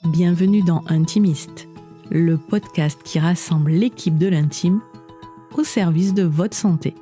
Bienvenue dans Intimiste, le podcast qui rassemble l'équipe de l'intime au service de votre santé.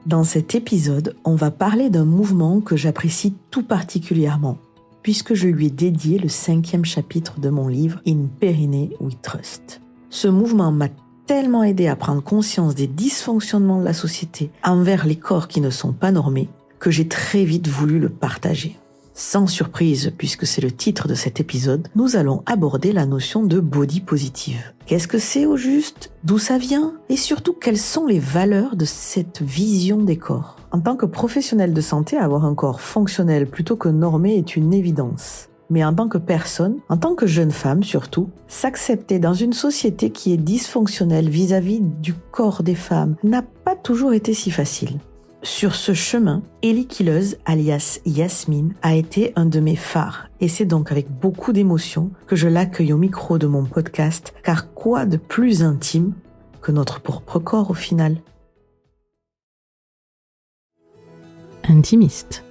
Dans cet épisode, on va parler d'un mouvement que j'apprécie tout particulièrement, puisque je lui ai dédié le 5e chapitre de mon livre « In Perine We Trust ». Ce mouvement m'a tellement aidé à prendre conscience des dysfonctionnements de la société envers les corps qui ne sont pas normés, que j'ai très vite voulu le partager. Sans surprise, puisque c'est le titre de cet épisode, nous allons aborder la notion de body positive. Qu'est-ce que c'est au juste ? D'où ça vient ? Et surtout, quelles sont les valeurs de cette vision des corps ? En tant que professionnel de santé, avoir un corps fonctionnel plutôt que normé est une évidence. Mais en tant que personne, en tant que jeune femme surtout, s'accepter dans une société qui est dysfonctionnelle vis-à-vis du corps des femmes n'a pas toujours été si facile. Sur ce chemin, Ellie Killeuse, alias Yasmine, a été un de mes phares. Et c'est donc avec beaucoup d'émotion que je l'accueille au micro de mon podcast, car quoi de plus intime que notre propre corps au final ? Intimiste.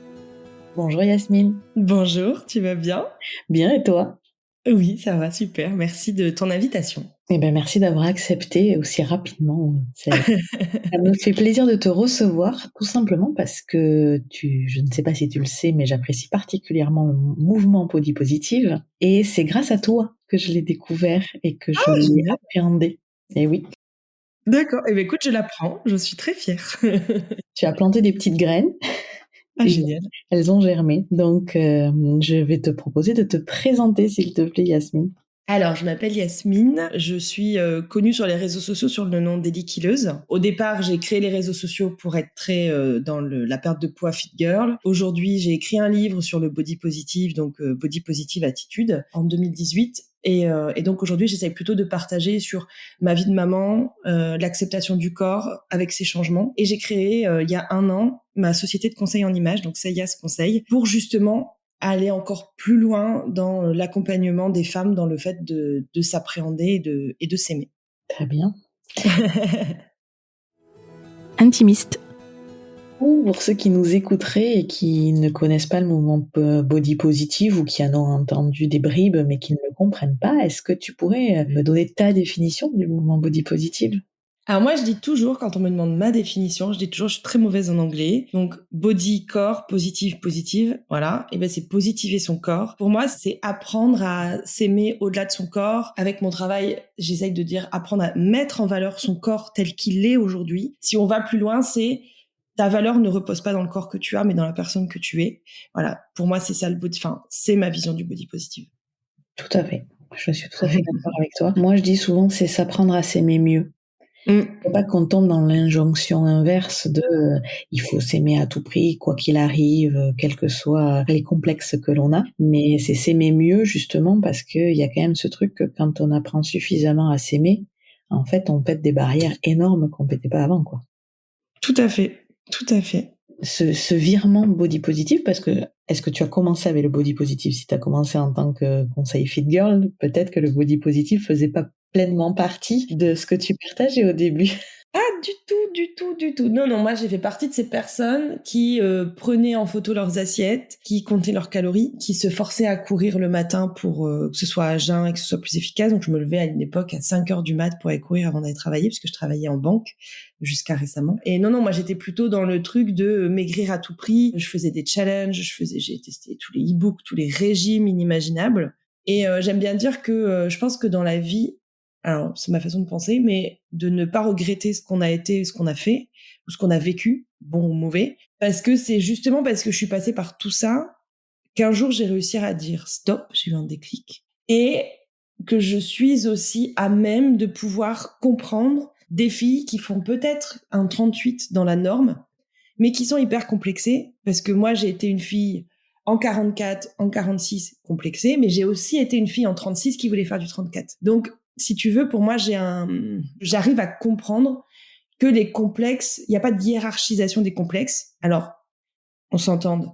Bonjour Yasmine. Bonjour, tu vas bien ? Bien et toi ? Oui, ça va, super. Merci de ton invitation. Merci d'avoir accepté aussi rapidement. Ça me fait plaisir de te recevoir, tout simplement parce que je ne sais pas si tu le sais, mais j'apprécie particulièrement le mouvement body positive. Et c'est grâce à toi que je l'ai découvert et que je l'ai appréhendé. Et oui. D'accord, écoute, je l'apprends, je suis très fière. Tu as planté des petites graines. Ah, génial. Elles ont germé. Donc, je vais te proposer de te présenter, s'il te plaît, Yasmine. Alors, je m'appelle Yasmine, je suis connue sur les réseaux sociaux sur le nom d'Ellie Killeuse. Au départ, j'ai créé les réseaux sociaux pour être très dans la perte de poids fit girl. Aujourd'hui, j'ai écrit un livre sur le body positive, donc body positive attitude, en 2018. Et donc aujourd'hui, j'essaye plutôt de partager sur ma vie de maman, l'acceptation du corps avec ses changements. Et j'ai créé il y a 1 an ma société de conseil en images, donc Sayas Conseil, pour justement aller encore plus loin dans l'accompagnement des femmes dans le fait de s'appréhender et de s'aimer. Très bien. Intimiste. Pour ceux qui nous écouteraient et qui ne connaissent pas le mouvement body positive ou qui en ont entendu des bribes mais qui ne le comprennent pas, est-ce que tu pourrais me donner ta définition du mouvement body positive ? Alors moi, je dis toujours, quand on me demande ma définition, je dis toujours, je suis très mauvaise en anglais. Donc, body, corps, positive, voilà. Et c'est positiver son corps. Pour moi, c'est apprendre à s'aimer au-delà de son corps. Avec mon travail, j'essaye de dire apprendre à mettre en valeur son corps tel qu'il est aujourd'hui. Si on va plus loin, c'est ta valeur ne repose pas dans le corps que tu as, mais dans la personne que tu es. Voilà. Pour moi, c'est ça le body, c'est ma vision du body positive. Tout à fait. Je suis tout à fait d'accord avec toi. Moi, je dis souvent, c'est s'apprendre à s'aimer mieux. Faut pas qu'on tombe dans l'injonction inverse de il faut s'aimer à tout prix, quoi qu'il arrive, quels que soient les complexes que l'on a. Mais c'est s'aimer mieux justement parce qu'il y a quand même ce truc que quand on apprend suffisamment à s'aimer, en fait, on pète des barrières énormes qu'on pétait pas avant, quoi. Tout à fait. Ce virement body positive, parce que est-ce que tu as commencé avec le body positive ? Si tu as commencé en tant que conseil fit girl, peut-être que le body positive faisait pas pleinement partie de ce que tu partageais au début. Ah, du tout. Non, moi j'ai fait partie de ces personnes qui prenaient en photo leurs assiettes, qui comptaient leurs calories, qui se forçaient à courir le matin pour que ce soit à jeun et que ce soit plus efficace. Donc je me levais à une époque à 5h du mat pour aller courir avant d'aller travailler, parce que je travaillais en banque jusqu'à récemment. Et non, moi j'étais plutôt dans le truc de maigrir à tout prix. Je faisais des challenges, j'ai testé tous les e-books, tous les régimes inimaginables. Et j'aime bien dire que je pense que dans la vie, alors c'est ma façon de penser, mais de ne pas regretter ce qu'on a été, ce qu'on a fait, ou ce qu'on a vécu, bon ou mauvais, parce que c'est justement parce que je suis passée par tout ça qu'un jour j'ai réussi à dire stop, j'ai eu un déclic, et que je suis aussi à même de pouvoir comprendre des filles qui font peut-être un 38 dans la norme, mais qui sont hyper complexées, parce que moi j'ai été une fille en 44, en 46 complexée, mais j'ai aussi été une fille en 36 qui voulait faire du 34. Donc si tu veux, pour moi, j'arrive à comprendre que les complexes, il n'y a pas de hiérarchisation des complexes. Alors, on s'entende,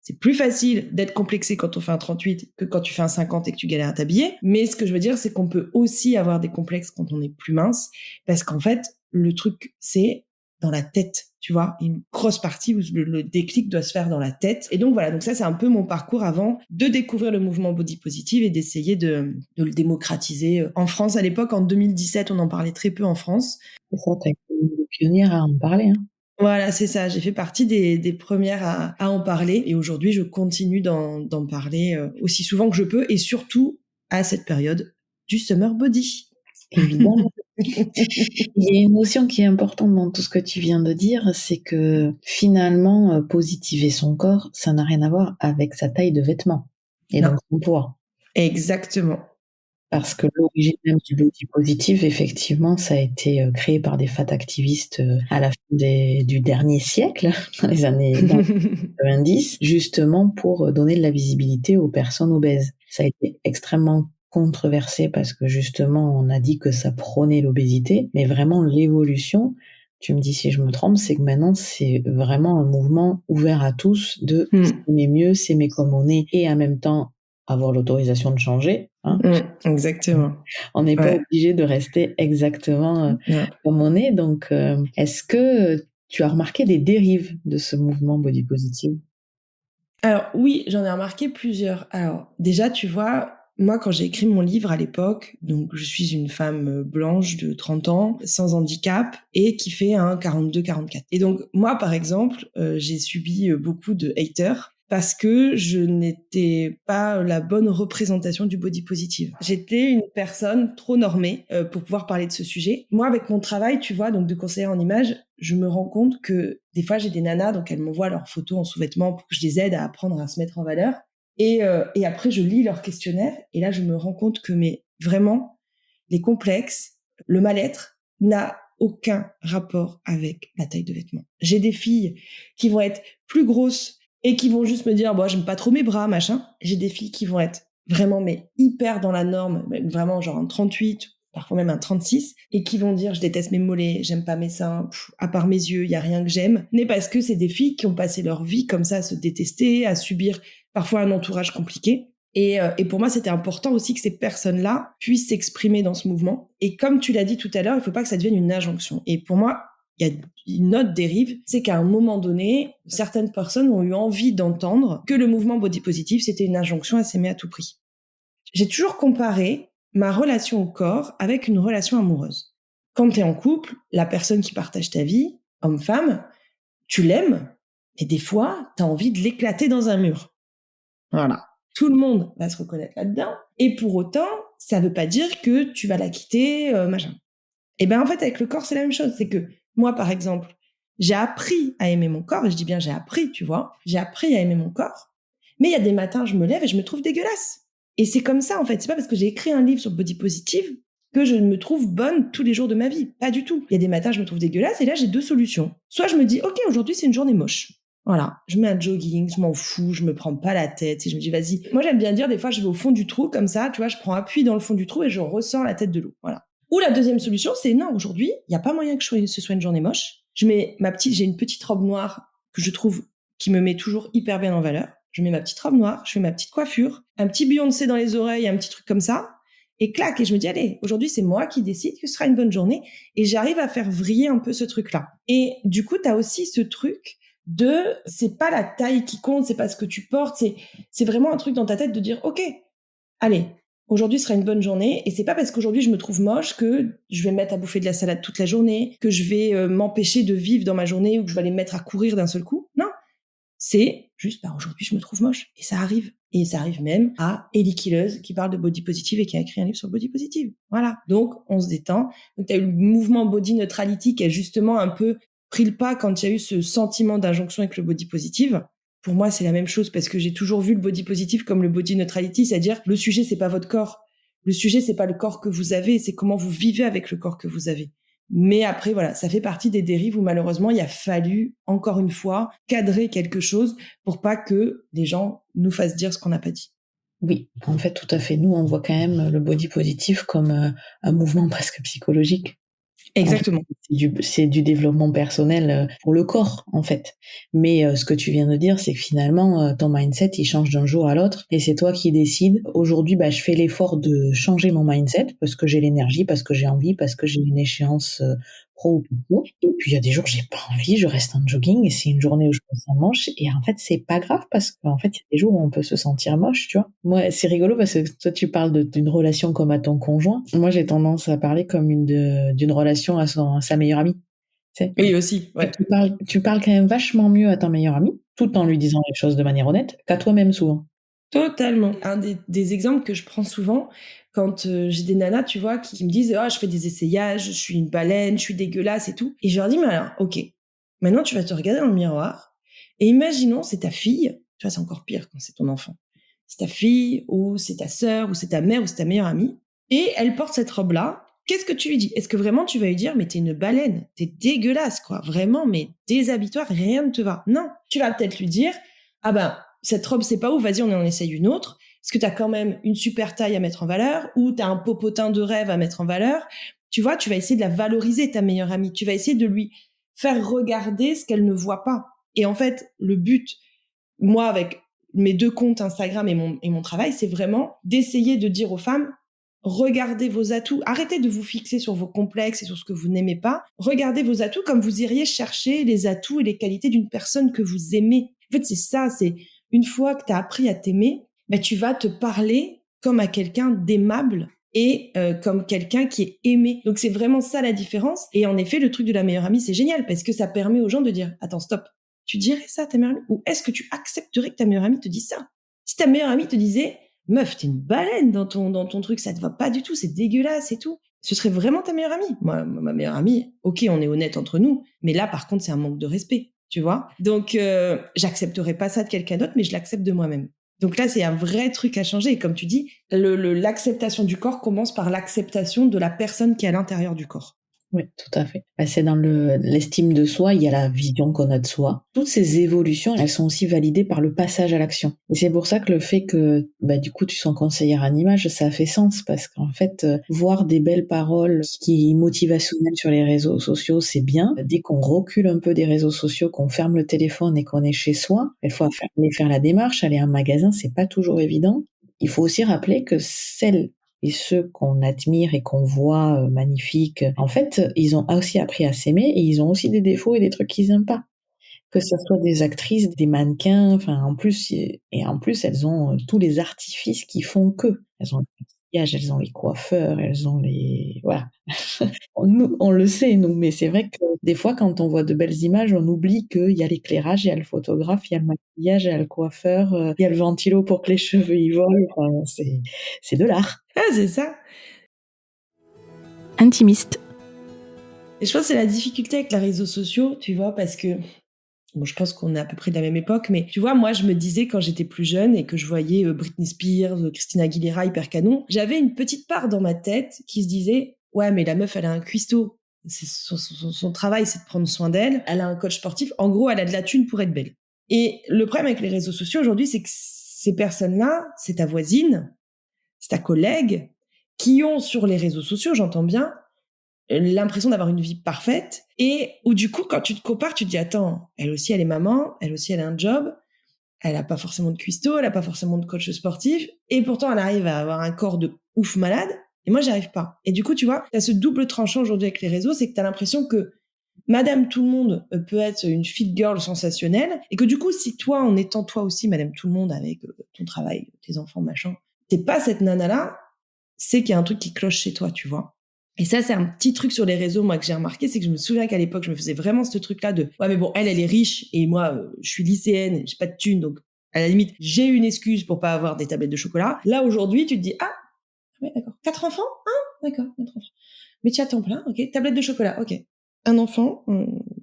c'est plus facile d'être complexé quand on fait un 38 que quand tu fais un 50 et que tu galères à t'habiller. Mais ce que je veux dire, c'est qu'on peut aussi avoir des complexes quand on est plus mince, parce qu'en fait, le truc, c'est dans la tête, tu vois, une grosse partie où le déclic doit se faire dans la tête. Et donc voilà, donc ça c'est un peu mon parcours avant de découvrir le mouvement body positive et d'essayer de le démocratiser. En France à l'époque, en 2017, on en parlait très peu en France. C'est ça, t'as été une des pionnières à en parler, hein. Voilà, c'est ça. J'ai fait partie des premières à en parler et aujourd'hui, je continue d'en parler aussi souvent que je peux et surtout à cette période du summer body. Évidemment. Il y a une notion qui est importante dans tout ce que tu viens de dire, c'est que finalement, positiver son corps, ça n'a rien à voir avec sa taille de vêtements et Non. donc son poids. Exactement. Parce que l'origine même du body positive, effectivement, ça a été créé par des fat activistes à la fin du dernier siècle, dans les années 90, justement pour donner de la visibilité aux personnes obèses. Ça a été extrêmement controversé parce que justement, on a dit que ça prônait l'obésité, mais vraiment l'évolution, tu me dis si je me trompe, c'est que maintenant, c'est vraiment un mouvement ouvert à tous de s'aimer mieux, s'aimer comme on est et en même temps avoir l'autorisation de changer. Hein. Exactement. On n'est pas obligé de rester exactement comme on est. Donc, est-ce que tu as remarqué des dérives de ce mouvement body positive? Alors oui, j'en ai remarqué plusieurs. Alors déjà, tu vois, moi, quand j'ai écrit mon livre à l'époque, donc je suis une femme blanche de 30 ans, sans handicap, et qui fait un 42-44. Et donc, moi, par exemple, j'ai subi beaucoup de haters parce que je n'étais pas la bonne représentation du body positive. J'étais une personne trop normée pour pouvoir parler de ce sujet. Moi, avec mon travail, tu vois, donc de conseillère en images, je me rends compte que des fois, j'ai des nanas, donc elles m'envoient leurs photos en sous-vêtements pour que je les aide à apprendre à se mettre en valeur. Et après, je lis leur questionnaire et là, je me rends compte que vraiment, les complexes, le mal-être n'a aucun rapport avec la taille de vêtements. J'ai des filles qui vont être plus grosses et qui vont juste me dire, bon, j'aime pas trop mes bras, machin. J'ai des filles qui vont être vraiment, mais hyper dans la norme, vraiment genre un 38, parfois même un 36, et qui vont dire, je déteste mes mollets, j'aime pas mes seins, à part mes yeux, il y a rien que j'aime. Mais parce que c'est des filles qui ont passé leur vie comme ça à se détester, à subir parfois un entourage compliqué. Et pour moi, c'était important aussi que ces personnes-là puissent s'exprimer dans ce mouvement. Et comme tu l'as dit tout à l'heure, il faut pas que ça devienne une injonction. Et pour moi, il y a une autre dérive, c'est qu'à un moment donné, certaines personnes ont eu envie d'entendre que le mouvement body positive, c'était une injonction à s'aimer à tout prix. J'ai toujours comparé ma relation au corps avec une relation amoureuse. Quand tu es en couple, la personne qui partage ta vie, homme-femme, tu l'aimes, et des fois, tu as envie de l'éclater dans un mur. Voilà. Tout le monde va se reconnaître là-dedans. Et pour autant, ça veut pas dire que tu vas la quitter, machin. Et ben en fait, avec le corps, c'est la même chose. C'est que moi, par exemple, j'ai appris à aimer mon corps, et je dis bien j'ai appris, tu vois. J'ai appris à aimer mon corps. Mais il y a des matins, je me lève et je me trouve dégueulasse. Et c'est comme ça, en fait. C'est pas parce que j'ai écrit un livre sur le body positive que je me trouve bonne tous les jours de ma vie. Pas du tout. Il y a des matins, je me trouve dégueulasse, et là, j'ai deux solutions. Soit je me dis, OK, aujourd'hui, c'est une journée moche. Voilà, je mets un jogging, je m'en fous, je me prends pas la tête et je me dis vas-y. Moi j'aime bien dire des fois je vais au fond du trou comme ça, tu vois, je prends appui dans le fond du trou et je ressors la tête de l'eau. Voilà. Ou la deuxième solution c'est non, aujourd'hui, il y a pas moyen que ce soit une journée moche. J'ai une petite robe noire que je trouve qui me met toujours hyper bien en valeur. Je mets ma petite robe noire, je fais ma petite coiffure, un petit Beyoncé dans les oreilles, un petit truc comme ça et clac et je me dis allez, aujourd'hui c'est moi qui décide que ce sera une bonne journée et j'arrive à faire vriller un peu ce truc là. Et du coup, tu as aussi ce truc c'est pas la taille qui compte, c'est pas ce que tu portes, c'est vraiment un truc dans ta tête de dire, OK, allez, aujourd'hui sera une bonne journée, et c'est pas parce qu'aujourd'hui je me trouve moche que je vais me mettre à bouffer de la salade toute la journée, que je vais m'empêcher de vivre dans ma journée ou que je vais aller me mettre à courir d'un seul coup. Non. C'est juste, aujourd'hui je me trouve moche. Et ça arrive. Et ça arrive même à Ellie Killeuse qui parle de body positive et qui a écrit un livre sur le body positive. Voilà. Donc, on se détend. Donc, t'as eu le mouvement body neutrality qui a justement un peu pris le pas quand il y a eu ce sentiment d'injonction avec le body positive. Pour moi, c'est la même chose parce que j'ai toujours vu le body positive comme le body neutrality, c'est-à-dire le sujet, c'est pas votre corps. Le sujet, c'est pas le corps que vous avez, c'est comment vous vivez avec le corps que vous avez. Mais après, voilà, ça fait partie des dérives où malheureusement, il a fallu, encore une fois, cadrer quelque chose pour pas que les gens nous fassent dire ce qu'on n'a pas dit. Oui, en fait, tout à fait. Nous, on voit quand même le body positive comme un mouvement presque psychologique. Exactement. C'est du développement personnel pour le corps, en fait. Mais ce que tu viens de dire, c'est que finalement, ton mindset, il change d'un jour à l'autre et c'est toi qui décides. Aujourd'hui, je fais l'effort de changer mon mindset parce que j'ai l'énergie, parce que j'ai envie, parce que j'ai une échéance pro ou perso. Et puis il y a des jours j'ai pas envie, je reste en jogging et c'est une journée où je me sens moche et en fait c'est pas grave parce qu'en fait il y a des jours où on peut se sentir moche, tu vois. Moi c'est rigolo parce que toi tu parles d'une relation comme à ton conjoint. Moi j'ai tendance à parler comme d'une relation à sa meilleure amie. Tu sais. Oui, aussi, ouais. Tu parles quand même vachement mieux à ton meilleur ami, tout en lui disant les choses de manière honnête, qu'à toi-même souvent. Totalement. Un des exemples que je prends souvent quand j'ai des nanas, tu vois, qui me disent je fais des essayages, je suis une baleine, je suis dégueulasse et tout. Et je leur dis mais alors, ok, maintenant tu vas te regarder dans le miroir et imaginons c'est ta fille, tu vois, c'est encore pire quand c'est ton enfant. C'est ta fille ou c'est ta sœur ou c'est ta mère ou c'est ta meilleure amie et elle porte cette robe-là. Qu'est-ce que tu lui dis? Est-ce que vraiment tu vas lui dire mais t'es une baleine, t'es dégueulasse quoi, vraiment, mais déshabille-toi, rien ne te va. Non, tu vas peut-être lui dire ah ben cette robe c'est pas ouf, vas-y on en essaye une autre. Est-ce que t'as quand même une super taille à mettre en valeur ou t'as un popotin de rêve à mettre en valeur? Tu vois, tu vas essayer de la valoriser, ta meilleure amie. Tu vas essayer de lui faire regarder ce qu'elle ne voit pas. Et en fait, le but, moi, avec mes 2 comptes Instagram et mon travail, c'est vraiment d'essayer de dire aux femmes, regardez vos atouts. Arrêtez de vous fixer sur vos complexes et sur ce que vous n'aimez pas. Regardez vos atouts comme vous iriez chercher les atouts et les qualités d'une personne que vous aimez. En fait, c'est ça, c'est une fois que tu as appris à t'aimer, tu vas te parler comme à quelqu'un d'aimable et comme quelqu'un qui est aimé. Donc c'est vraiment ça la différence. Et en effet, le truc de la meilleure amie, c'est génial parce que ça permet aux gens de dire attends, stop. Tu dirais ça à ta meilleure amie? Ou est-ce que tu accepterais que ta meilleure amie te dise ça? Si ta meilleure amie te disait meuf, t'es une baleine dans ton truc, ça te va pas du tout, c'est dégueulasse et tout. Ce serait vraiment ta meilleure amie. Moi, ma meilleure amie, ok, on est honnête entre nous, mais là, par contre, c'est un manque de respect, tu vois. Donc, j'accepterai pas ça de quelqu'un d'autre, mais je l'accepte de moi-même. Donc là, c'est un vrai truc à changer. Et comme tu dis, l'acceptation du corps commence par l'acceptation de la personne qui est à l'intérieur du corps. Oui, tout à fait. C'est dans l'estime de soi, il y a la vision qu'on a de soi. Toutes ces évolutions, elles sont aussi validées par le passage à l'action. Et c'est pour ça que le fait que, du coup, tu sois conseillère en image, ça fait sens parce qu'en fait, voir des belles paroles qui motivationnelles sur les réseaux sociaux, c'est bien. Dès qu'on recule un peu des réseaux sociaux, qu'on ferme le téléphone et qu'on est chez soi, il faut aller faire la démarche, aller en magasin, c'est pas toujours évident. Il faut aussi rappeler que celles et ceux qu'on admire et qu'on voit magnifiques, en fait, ils ont aussi appris à s'aimer et ils ont aussi des défauts et des trucs qu'ils aiment pas. Que ce soit des actrices, des mannequins, enfin, en plus, elles ont tous les artifices qui font qu'eux. Elles ont les maquillages, elles ont les coiffeurs, elles ont les, voilà. Nous, on le sait, nous, mais c'est vrai que des fois, quand on voit de belles images, on oublie qu'il y a l'éclairage, il y a le photographe, il y a le maquillage, il y a le coiffeur, il y a le ventilo pour que les cheveux y volent. Enfin, c'est de l'art. Ah, c'est ça. Intimiste. Et je pense que c'est la difficulté avec les réseaux sociaux, tu vois, parce que bon, je pense qu'on est à peu près de la même époque, mais tu vois, moi, je me disais quand j'étais plus jeune et que je voyais Britney Spears, Christina Aguilera hyper canon, j'avais une petite part dans ma tête qui se disait « Ouais, mais la meuf, elle a un cuistot. Son travail, c'est de prendre soin d'elle. Elle a un coach sportif. En gros, elle a de la thune pour être belle. » Et le problème avec les réseaux sociaux aujourd'hui, c'est que ces personnes-là, c'est ta voisine, c'est ta collègue, qui ont sur les réseaux sociaux, j'entends bien, l'impression d'avoir une vie parfaite et où du coup quand tu te compares tu te dis attends, elle aussi elle est maman, elle aussi elle a un job, elle a pas forcément de cuistot, elle a pas forcément de coach sportif et pourtant elle arrive à avoir un corps de ouf malade et moi j'y arrive pas. Et du coup tu vois, t'as ce double tranchant aujourd'hui avec les réseaux, c'est que t'as l'impression que Madame Tout le Monde peut être une fit girl sensationnelle et que du coup si toi en étant toi aussi Madame Tout le Monde avec ton travail, tes enfants machin, t'es pas cette nana là, c'est qu'il y a un truc qui cloche chez toi, tu vois. Et ça, c'est un petit truc sur les réseaux, moi, que j'ai remarqué, c'est que je me souviens qu'à l'époque, je me faisais vraiment ce truc-là de « Ouais, mais bon, elle est riche, et moi, je suis lycéenne, j'ai pas de thune, donc à la limite, j'ai une excuse pour pas avoir des tablettes de chocolat. » Là, aujourd'hui, tu te dis « Ah, ouais, d'accord. 4 enfants? D'accord, 4 enfants. Métier à temps plein, ok. Tablette de chocolat, ok. Un enfant,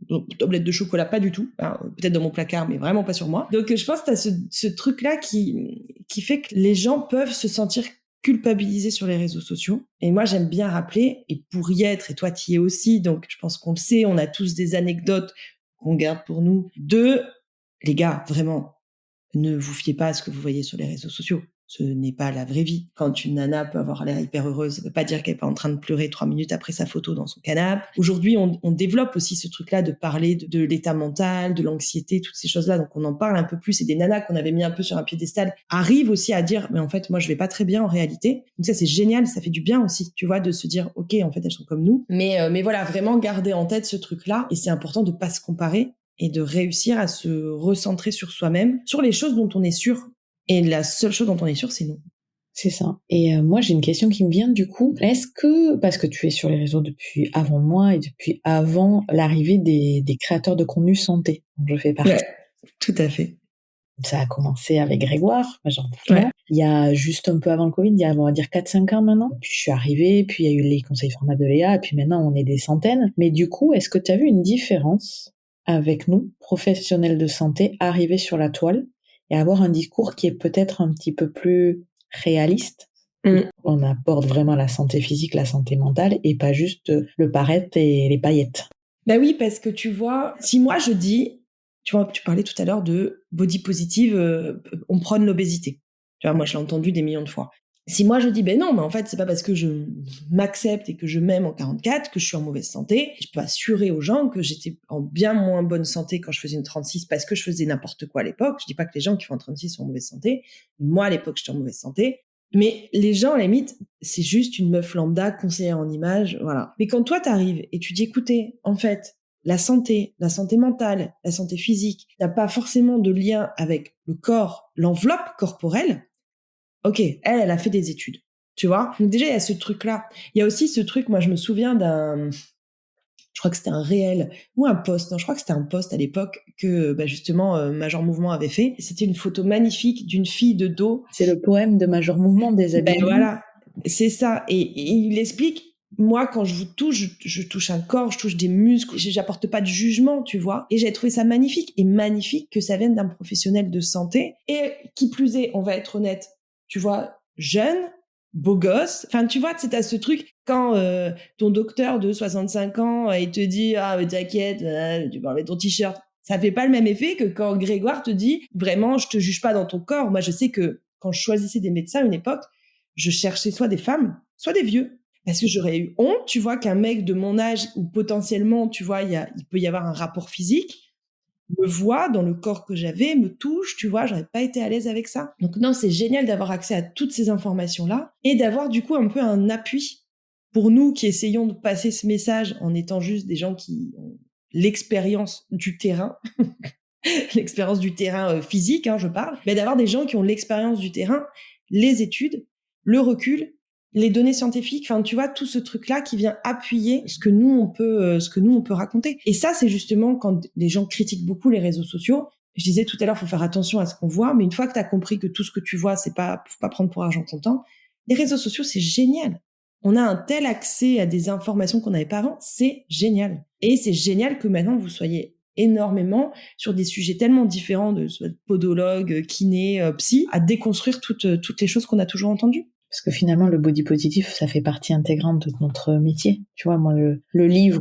donc, tablette de chocolat, pas du tout. Hein, peut-être dans mon placard, mais vraiment pas sur moi. Donc, je pense que t'as ce truc-là qui fait que les gens peuvent se sentir culpabilisés sur les réseaux sociaux. Et moi, j'aime bien rappeler, et pour y être, et toi, t'y es aussi, donc je pense qu'on le sait, on a tous des anecdotes qu'on garde pour nous, les gars, vraiment, ne vous fiez pas à ce que vous voyez sur les réseaux sociaux. Ce n'est pas la vraie vie. Quand une nana peut avoir l'air hyper heureuse, ça veut pas dire qu'elle est pas en train de pleurer 3 minutes après sa photo dans son canapé. Aujourd'hui, on développe aussi ce truc-là de parler de l'état mental, de l'anxiété, toutes ces choses-là. Donc, on en parle un peu plus. Et des nanas qu'on avait mis un peu sur un piédestal arrivent aussi à dire, mais en fait, moi, je vais pas très bien en réalité. Donc ça, c'est génial. Ça fait du bien aussi, tu vois, de se dire, OK, en fait, elles sont comme nous. Mais voilà, vraiment garder en tête ce truc-là. Et c'est important de pas se comparer et de réussir à se recentrer sur soi-même, sur les choses dont on est sûr. Et la seule chose dont on est sûr, c'est nous. C'est ça. Et moi, j'ai une question qui me vient du coup. Est-ce que, parce que tu es sur les réseaux depuis avant moi et depuis avant l'arrivée des créateurs de contenu santé, dont je fais partie. Ouais, tout à fait. Ça a commencé avec Grégoire, Jean Poulin. Ouais. Il y a juste un peu avant le Covid, il y a, on va dire, 4-5 ans maintenant. Puis je suis arrivée, puis il y a eu les conseils format de Léa, et puis maintenant on est des centaines. Mais du coup, est-ce que tu as vu une différence avec nous, professionnels de santé, arrivés sur la toile et avoir un discours qui est peut-être un petit peu plus réaliste? On aborde vraiment la santé physique, la santé mentale, et pas juste le paraître et les paillettes. Bah oui, parce que tu vois, si moi je dis, tu vois, tu parlais tout à l'heure de body positive, on prône l'obésité. Tu vois, moi je l'ai entendu des millions de fois. Si moi je dis, ben non, mais en fait c'est pas parce que je m'accepte et que je m'aime en 44 que je suis en mauvaise santé. Je peux assurer aux gens que j'étais en bien moins bonne santé quand je faisais une 36 parce que je faisais n'importe quoi à l'époque. Je dis pas que les gens qui font un 36 sont en mauvaise santé. Moi à l'époque j'étais en mauvaise santé. Mais les gens, à la limite, c'est juste une meuf lambda, conseillère en images, voilà. Mais quand toi t'arrives et tu dis, écoutez, en fait, la santé mentale, la santé physique n'a pas forcément de lien avec le corps, l'enveloppe corporelle. Ok, elle a fait des études, tu vois. Donc déjà, il y a ce truc-là. Il y a aussi ce truc, moi, je me souviens je crois que c'était un réel ou un post. Non, je crois que c'était un post à l'époque que justement Major Mouvement avait fait. C'était une photo magnifique d'une fille de dos. C'est le poème de Major Mouvement des habits. Ben voilà, c'est ça. Et il explique, moi, quand je vous touche, je touche un corps, je touche des muscles, j'apporte pas de jugement, tu vois. Et j'ai trouvé ça magnifique. Et magnifique que ça vienne d'un professionnel de santé. Et qui plus est, on va être honnête, tu vois, jeune, beau gosse. Enfin, tu vois, c'est à ce truc, quand ton docteur de 65 ans, il te dit « Ah, mais t'inquiète, tu peux enlever ton t-shirt », ça fait pas le même effet que quand Grégoire te dit « Vraiment, je te juge pas dans ton corps ». Moi, je sais que quand je choisissais des médecins à une époque, je cherchais soit des femmes, soit des vieux. Parce que j'aurais eu honte, tu vois, qu'un mec de mon âge, ou potentiellement, tu vois, il peut y avoir un rapport physique, me voit dans le corps que j'avais, me touche, tu vois, j'aurais pas été à l'aise avec ça. Donc non, c'est génial d'avoir accès à toutes ces informations-là et d'avoir du coup un peu un appui pour nous qui essayons de passer ce message en étant juste des gens qui ont l'expérience du terrain, l'expérience du terrain physique, je parle, mais d'avoir des gens qui ont l'expérience du terrain, les études, le recul, les données scientifiques, enfin tu vois tout ce truc-là qui vient appuyer ce que nous on peut raconter. Et ça c'est justement quand les gens critiquent beaucoup les réseaux sociaux. Je disais tout à l'heure, faut faire attention à ce qu'on voit, mais une fois que tu as compris que tout ce que tu vois, faut pas prendre pour argent comptant. Les réseaux sociaux, c'est génial. On a un tel accès à des informations qu'on n'avait pas avant, c'est génial. Et c'est génial que maintenant vous soyez énormément sur des sujets tellement différents de podologue, kiné, psy, à déconstruire toutes les choses qu'on a toujours entendues. Parce que finalement, le body positif, ça fait partie intégrante de notre métier. Tu vois, moi, le livre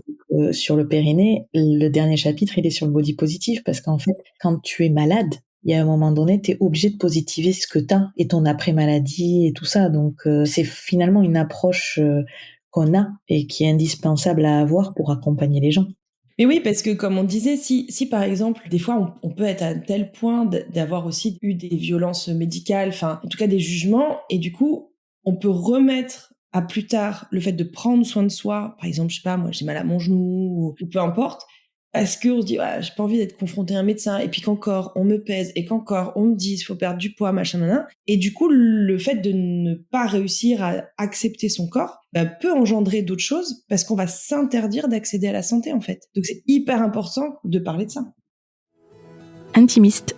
sur le périnée, le dernier chapitre, il est sur le body positif parce qu'en fait, quand tu es malade, il y a un moment donné, tu es obligé de positiver ce que t'as et ton après-maladie et tout ça. Donc, c'est finalement une approche qu'on a et qui est indispensable à avoir pour accompagner les gens. Mais oui, parce que comme on disait, si par exemple, des fois, on peut être à tel point d'avoir aussi eu des violences médicales, enfin, en tout cas des jugements, et du coup, on peut remettre à plus tard le fait de prendre soin de soi. Par exemple, je sais pas, moi, j'ai mal à mon genou, ou peu importe, parce qu'on se dit, j'ai pas envie d'être confronté à un médecin, et puis qu'encore, on me pèse, et qu'encore, on me dit, il faut perdre du poids, machin, nanana. Et du coup, le fait de ne pas réussir à accepter son corps, peut engendrer d'autres choses, parce qu'on va s'interdire d'accéder à la santé, en fait. Donc, c'est hyper important de parler de ça. Intimiste.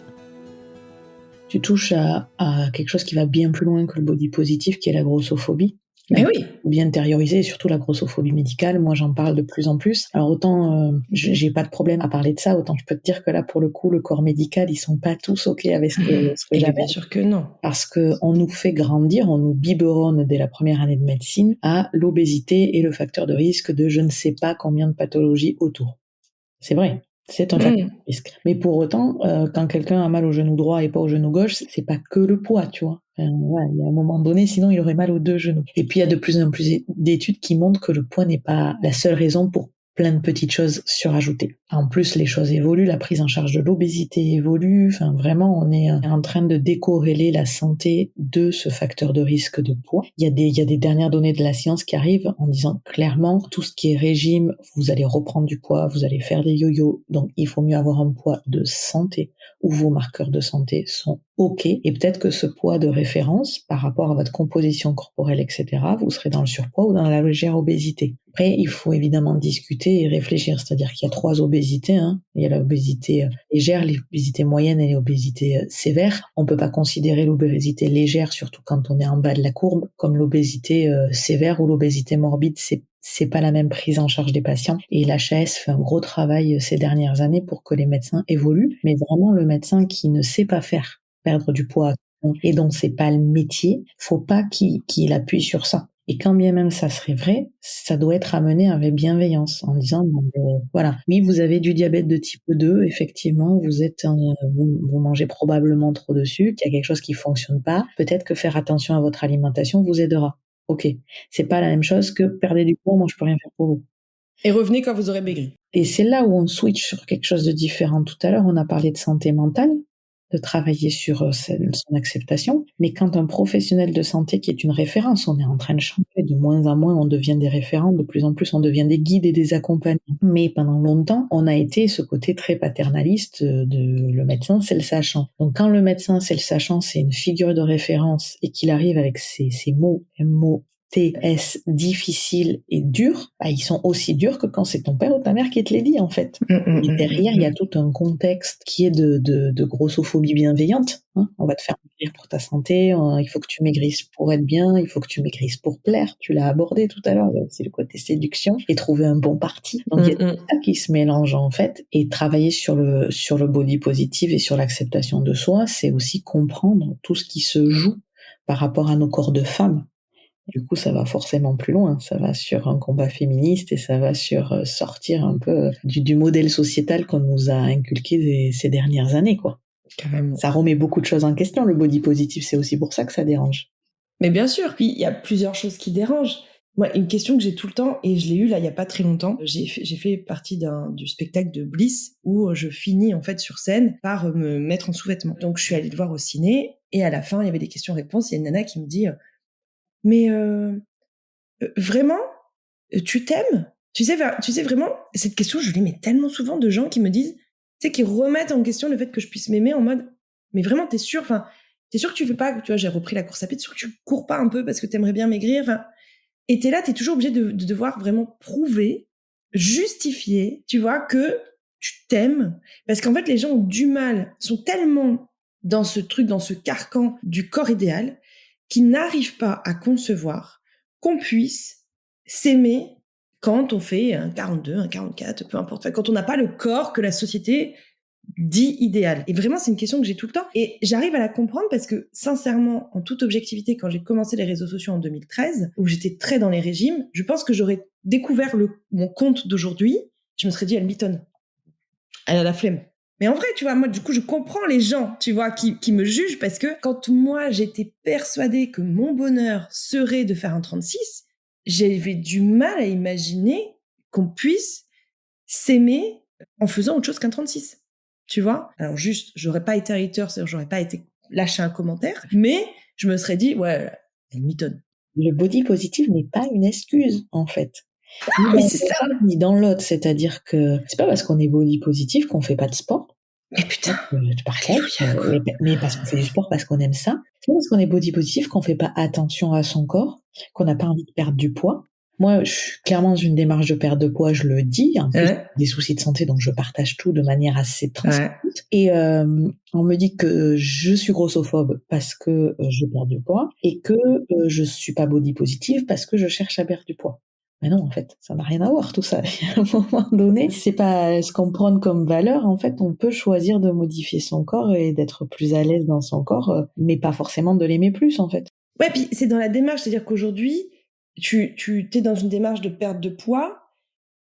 Tu touches à quelque chose qui va bien plus loin que le body positif, qui est la grossophobie. Mais oui. Bien intériorisé, et surtout la grossophobie médicale. Moi, j'en parle de plus en plus. Alors autant j'ai pas de problème à parler de ça, autant je peux te dire que là, pour le coup, le corps médical, ils sont pas tous ok avec ce que j'avais. Bien sûr que non. Parce que on nous fait grandir, on nous biberonne dès la première année de médecine à l'obésité et le facteur de risque de je ne sais pas combien de pathologies autour. C'est vrai. C'est un facteur de risque. Mais pour autant, quand quelqu'un a mal au genou droit et pas au genou gauche, c'est pas que le poids, tu vois. Voilà, il y a un moment donné, sinon il aurait mal aux 2 genoux. Et puis il y a de plus en plus d'études qui montrent que le poids n'est pas la seule raison pour plein de petites choses surajoutées. En plus, les choses évoluent, la prise en charge de l'obésité évolue. Enfin, vraiment, on est en train de décorréler la santé de ce facteur de risque de poids. Il y a des dernières données de la science qui arrivent en disant clairement, tout ce qui est régime, vous allez reprendre du poids, vous allez faire des yo-yo. Donc, il faut mieux avoir un poids de santé où vos marqueurs de santé sont OK. Et peut-être que ce poids de référence, par rapport à votre composition corporelle, etc., vous serez dans le surpoids ou dans la légère obésité. Après, il faut évidemment discuter et réfléchir. C'est-à-dire qu'il y a 3 obésités. Il y a l'obésité légère, l'obésité moyenne et l'obésité sévère. On peut pas considérer l'obésité légère, surtout quand on est en bas de la courbe, comme l'obésité sévère ou l'obésité morbide. C'est pas la même prise en charge des patients. Et l'HAS fait un gros travail ces dernières années pour que les médecins évoluent. Mais vraiment, le médecin qui ne sait pas faire perdre du poids et dont c'est pas le métier, faut pas qu'il appuie sur ça. Et quand bien même ça serait vrai, ça doit être amené avec bienveillance, en disant, voilà, oui, vous avez du diabète de type 2, effectivement, vous mangez probablement trop de sucre, il y a quelque chose qui fonctionne pas, peut-être que faire attention à votre alimentation vous aidera. Ok, c'est pas la même chose que perdre du poids, moi je peux rien faire pour vous. Et revenez quand vous aurez maigri. Et c'est là où on switch sur quelque chose de différent. Tout à l'heure, on a parlé de santé mentale, de travailler sur son acceptation. Mais quand un professionnel de santé qui est une référence, on est en train de changer, de moins en moins on devient des référents, de plus en plus on devient des guides et des accompagnants. Mais pendant longtemps, on a été ce côté très paternaliste de le médecin, c'est le sachant. Donc quand le médecin, c'est le sachant, c'est une figure de référence et qu'il arrive avec ces mots, TS difficiles et durs, ils sont aussi durs que quand c'est ton père ou ta mère qui te les dit, en fait. Et derrière, il y a tout un contexte qui est de grossophobie bienveillante. On va te faire maigrir pour ta santé, il faut que tu maigrisses pour être bien, il faut que tu maigrisses pour plaire. Tu l'as abordé tout à l'heure, c'est le côté séduction et trouver un bon parti. Donc, il y a tout ça qui se mélange, en fait. Et travailler sur le body positive et sur l'acceptation de soi, c'est aussi comprendre tout ce qui se joue par rapport à nos corps de femmes. Du coup, ça va forcément plus loin. Ça va sur un combat féministe et ça va sur sortir un peu du modèle sociétal qu'on nous a inculqué ces dernières années, quoi. Carrément. Ça remet beaucoup de choses en question, le body positive. C'est aussi pour ça que ça dérange. Mais bien sûr. Puis, il y a plusieurs choses qui dérangent. Moi, une question que j'ai tout le temps, et je l'ai eue là il y a pas très longtemps, j'ai fait partie du spectacle de Bliss où je finis en fait sur scène par me mettre en sous-vêtements. Donc, je suis allée le voir au ciné et à la fin, il y avait des questions-réponses. Il y a une nana qui me dit... Mais vraiment, tu t'aimes? Tu sais vraiment, cette question, je l'ai mais tellement souvent de gens qui me disent, tu sais, qui remettent en question le fait que je puisse m'aimer en mode, mais vraiment, t'es sûr que tu fais pas, tu vois, j'ai repris la course à pied, t'es sûr que tu cours pas un peu parce que t'aimerais bien maigrir, et t'es là, t'es toujours obligé de devoir vraiment prouver, justifier, tu vois, que tu t'aimes, parce qu'en fait, les gens ont du mal, sont tellement dans ce truc, dans ce carcan du corps idéal, qui n'arrivent pas à concevoir qu'on puisse s'aimer quand on fait un 42, un 44, peu importe. Quand on n'a pas le corps que la société dit idéal. Et vraiment, c'est une question que j'ai tout le temps. Et j'arrive à la comprendre parce que, sincèrement, en toute objectivité, quand j'ai commencé les réseaux sociaux en 2013, où j'étais très dans les régimes, je pense que j'aurais découvert mon compte d'aujourd'hui, je me serais dit, elle mitonne. Elle a la flemme. Mais en vrai, tu vois, moi, du coup, je comprends les gens, tu vois, qui me jugent parce que quand moi, j'étais persuadée que mon bonheur serait de faire un 36, j'avais du mal à imaginer qu'on puisse s'aimer en faisant autre chose qu'un 36, tu vois. Alors juste, j'aurais pas été hater, c'est-à-dire j'aurais pas été lâcher un commentaire, mais je me serais dit, ouais, elle mitonne. Le body positive n'est pas une excuse, en fait. Mais c'est ça. Ni dans l'autre, c'est-à-dire que c'est pas parce qu'on est body positif qu'on fait pas de sport. Mais putain, mais parce qu'on fait du sport, parce qu'on aime ça. C'est pas parce qu'on est body positif qu'on fait pas attention à son corps, qu'on n'a pas envie de perdre du poids. Moi, je suis clairement dans une démarche de perte de poids, je le dis. En plus, des soucis de santé, donc je partage tout de manière assez transparente. Et on me dit que je suis grossophobe parce que je perds du poids et que je suis pas body positive parce que je cherche à perdre du poids. Mais non, en fait, ça n'a rien à voir, tout ça. À un moment donné, c'est pas ce qu'on prend comme valeur. En fait, on peut choisir de modifier son corps et d'être plus à l'aise dans son corps, mais pas forcément de l'aimer plus, en fait. Ouais, puis c'est dans la démarche, c'est-à-dire qu'aujourd'hui, tu t'es dans une démarche de perte de poids,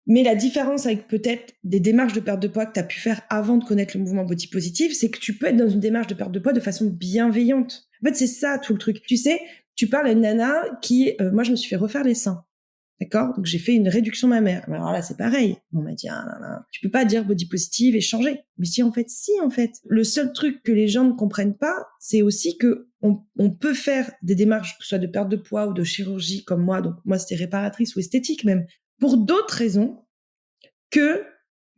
Mais la différence avec peut-être des démarches de perte de poids que tu as pu faire avant de connaître le mouvement body positive, c'est que tu peux être dans une démarche de perte de poids de façon bienveillante. En fait, c'est ça tout le truc. Tu sais, tu parles à une nana qui, moi, je me suis fait refaire les seins. D'accord? Donc, j'ai fait une réduction mammaire. Alors là, c'est pareil. On m'a dit, tu peux pas dire body positive et changer. Mais si, en fait. Le seul truc que les gens ne comprennent pas, c'est aussi que on peut faire des démarches, que ce soit de perte de poids ou de chirurgie comme moi. Donc, moi, c'était réparatrice ou esthétique même. Pour d'autres raisons que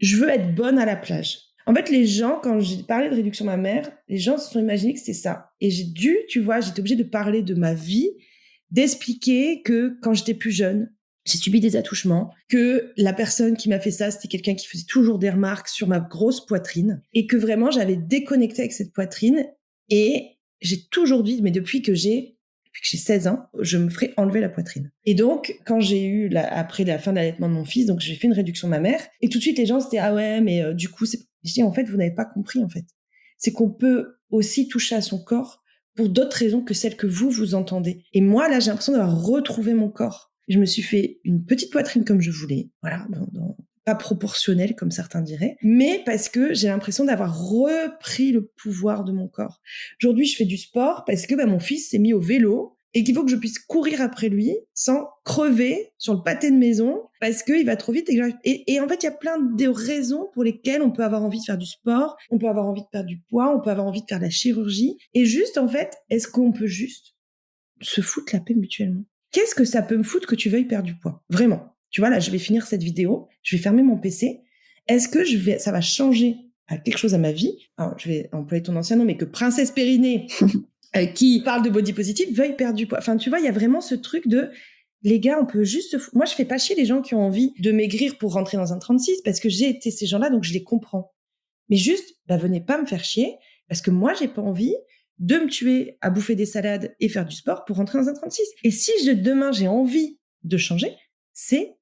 je veux être bonne à la plage. En fait, les gens, quand j'ai parlé de réduction mammaire, les gens se sont imaginés que c'était ça. Et j'étais obligée de parler de ma vie, d'expliquer que quand j'étais plus jeune, j'ai subi des attouchements, que la personne qui m'a fait ça, c'était quelqu'un qui faisait toujours des remarques sur ma grosse poitrine et que vraiment, j'avais déconnecté avec cette poitrine et j'ai toujours dit, mais depuis que j'ai 16 ans, je me ferai enlever la poitrine. Et donc, quand j'ai eu, après la fin de l'allaitement de mon fils, donc j'ai fait une réduction mammaire, et tout de suite, les gens, c'était, ah ouais, mais du coup, je dis, en fait, vous n'avez pas compris, en fait. C'est qu'on peut aussi toucher à son corps pour d'autres raisons que celles que vous entendez. Et moi, là, j'ai l'impression d'avoir retrouvé mon corps. Je me suis fait une petite poitrine comme je voulais, voilà, pas proportionnelle, comme certains diraient, mais parce que j'ai l'impression d'avoir repris le pouvoir de mon corps. Aujourd'hui, je fais du sport parce que mon fils s'est mis au vélo et qu'il faut que je puisse courir après lui sans crever sur le pâté de maison parce qu'il va trop vite. Et en fait, il y a plein de raisons pour lesquelles on peut avoir envie de faire du sport, on peut avoir envie de perdre du poids, on peut avoir envie de faire de la chirurgie. Et juste, en fait, est-ce qu'on peut juste se foutre la paix mutuellement? Qu'est-ce que ça peut me foutre que tu veuilles perdre du poids? Vraiment. Tu vois, là, je vais finir cette vidéo, je vais fermer mon PC. Est-ce que ça va changer à quelque chose à ma vie? Alors, je vais employer ton ancien nom, mais que Princesse Périnée, qui parle de body positive, veuille perdre du poids. Enfin, tu vois, il y a vraiment ce truc de, les gars, on peut juste moi, je fais pas chier les gens qui ont envie de maigrir pour rentrer dans un 36 parce que j'ai été ces gens-là, donc je les comprends. Mais juste, venez pas me faire chier parce que moi, j'ai pas envie de me tuer à bouffer des salades et faire du sport pour rentrer dans un 36. Et si demain, j'ai envie de changer, c'est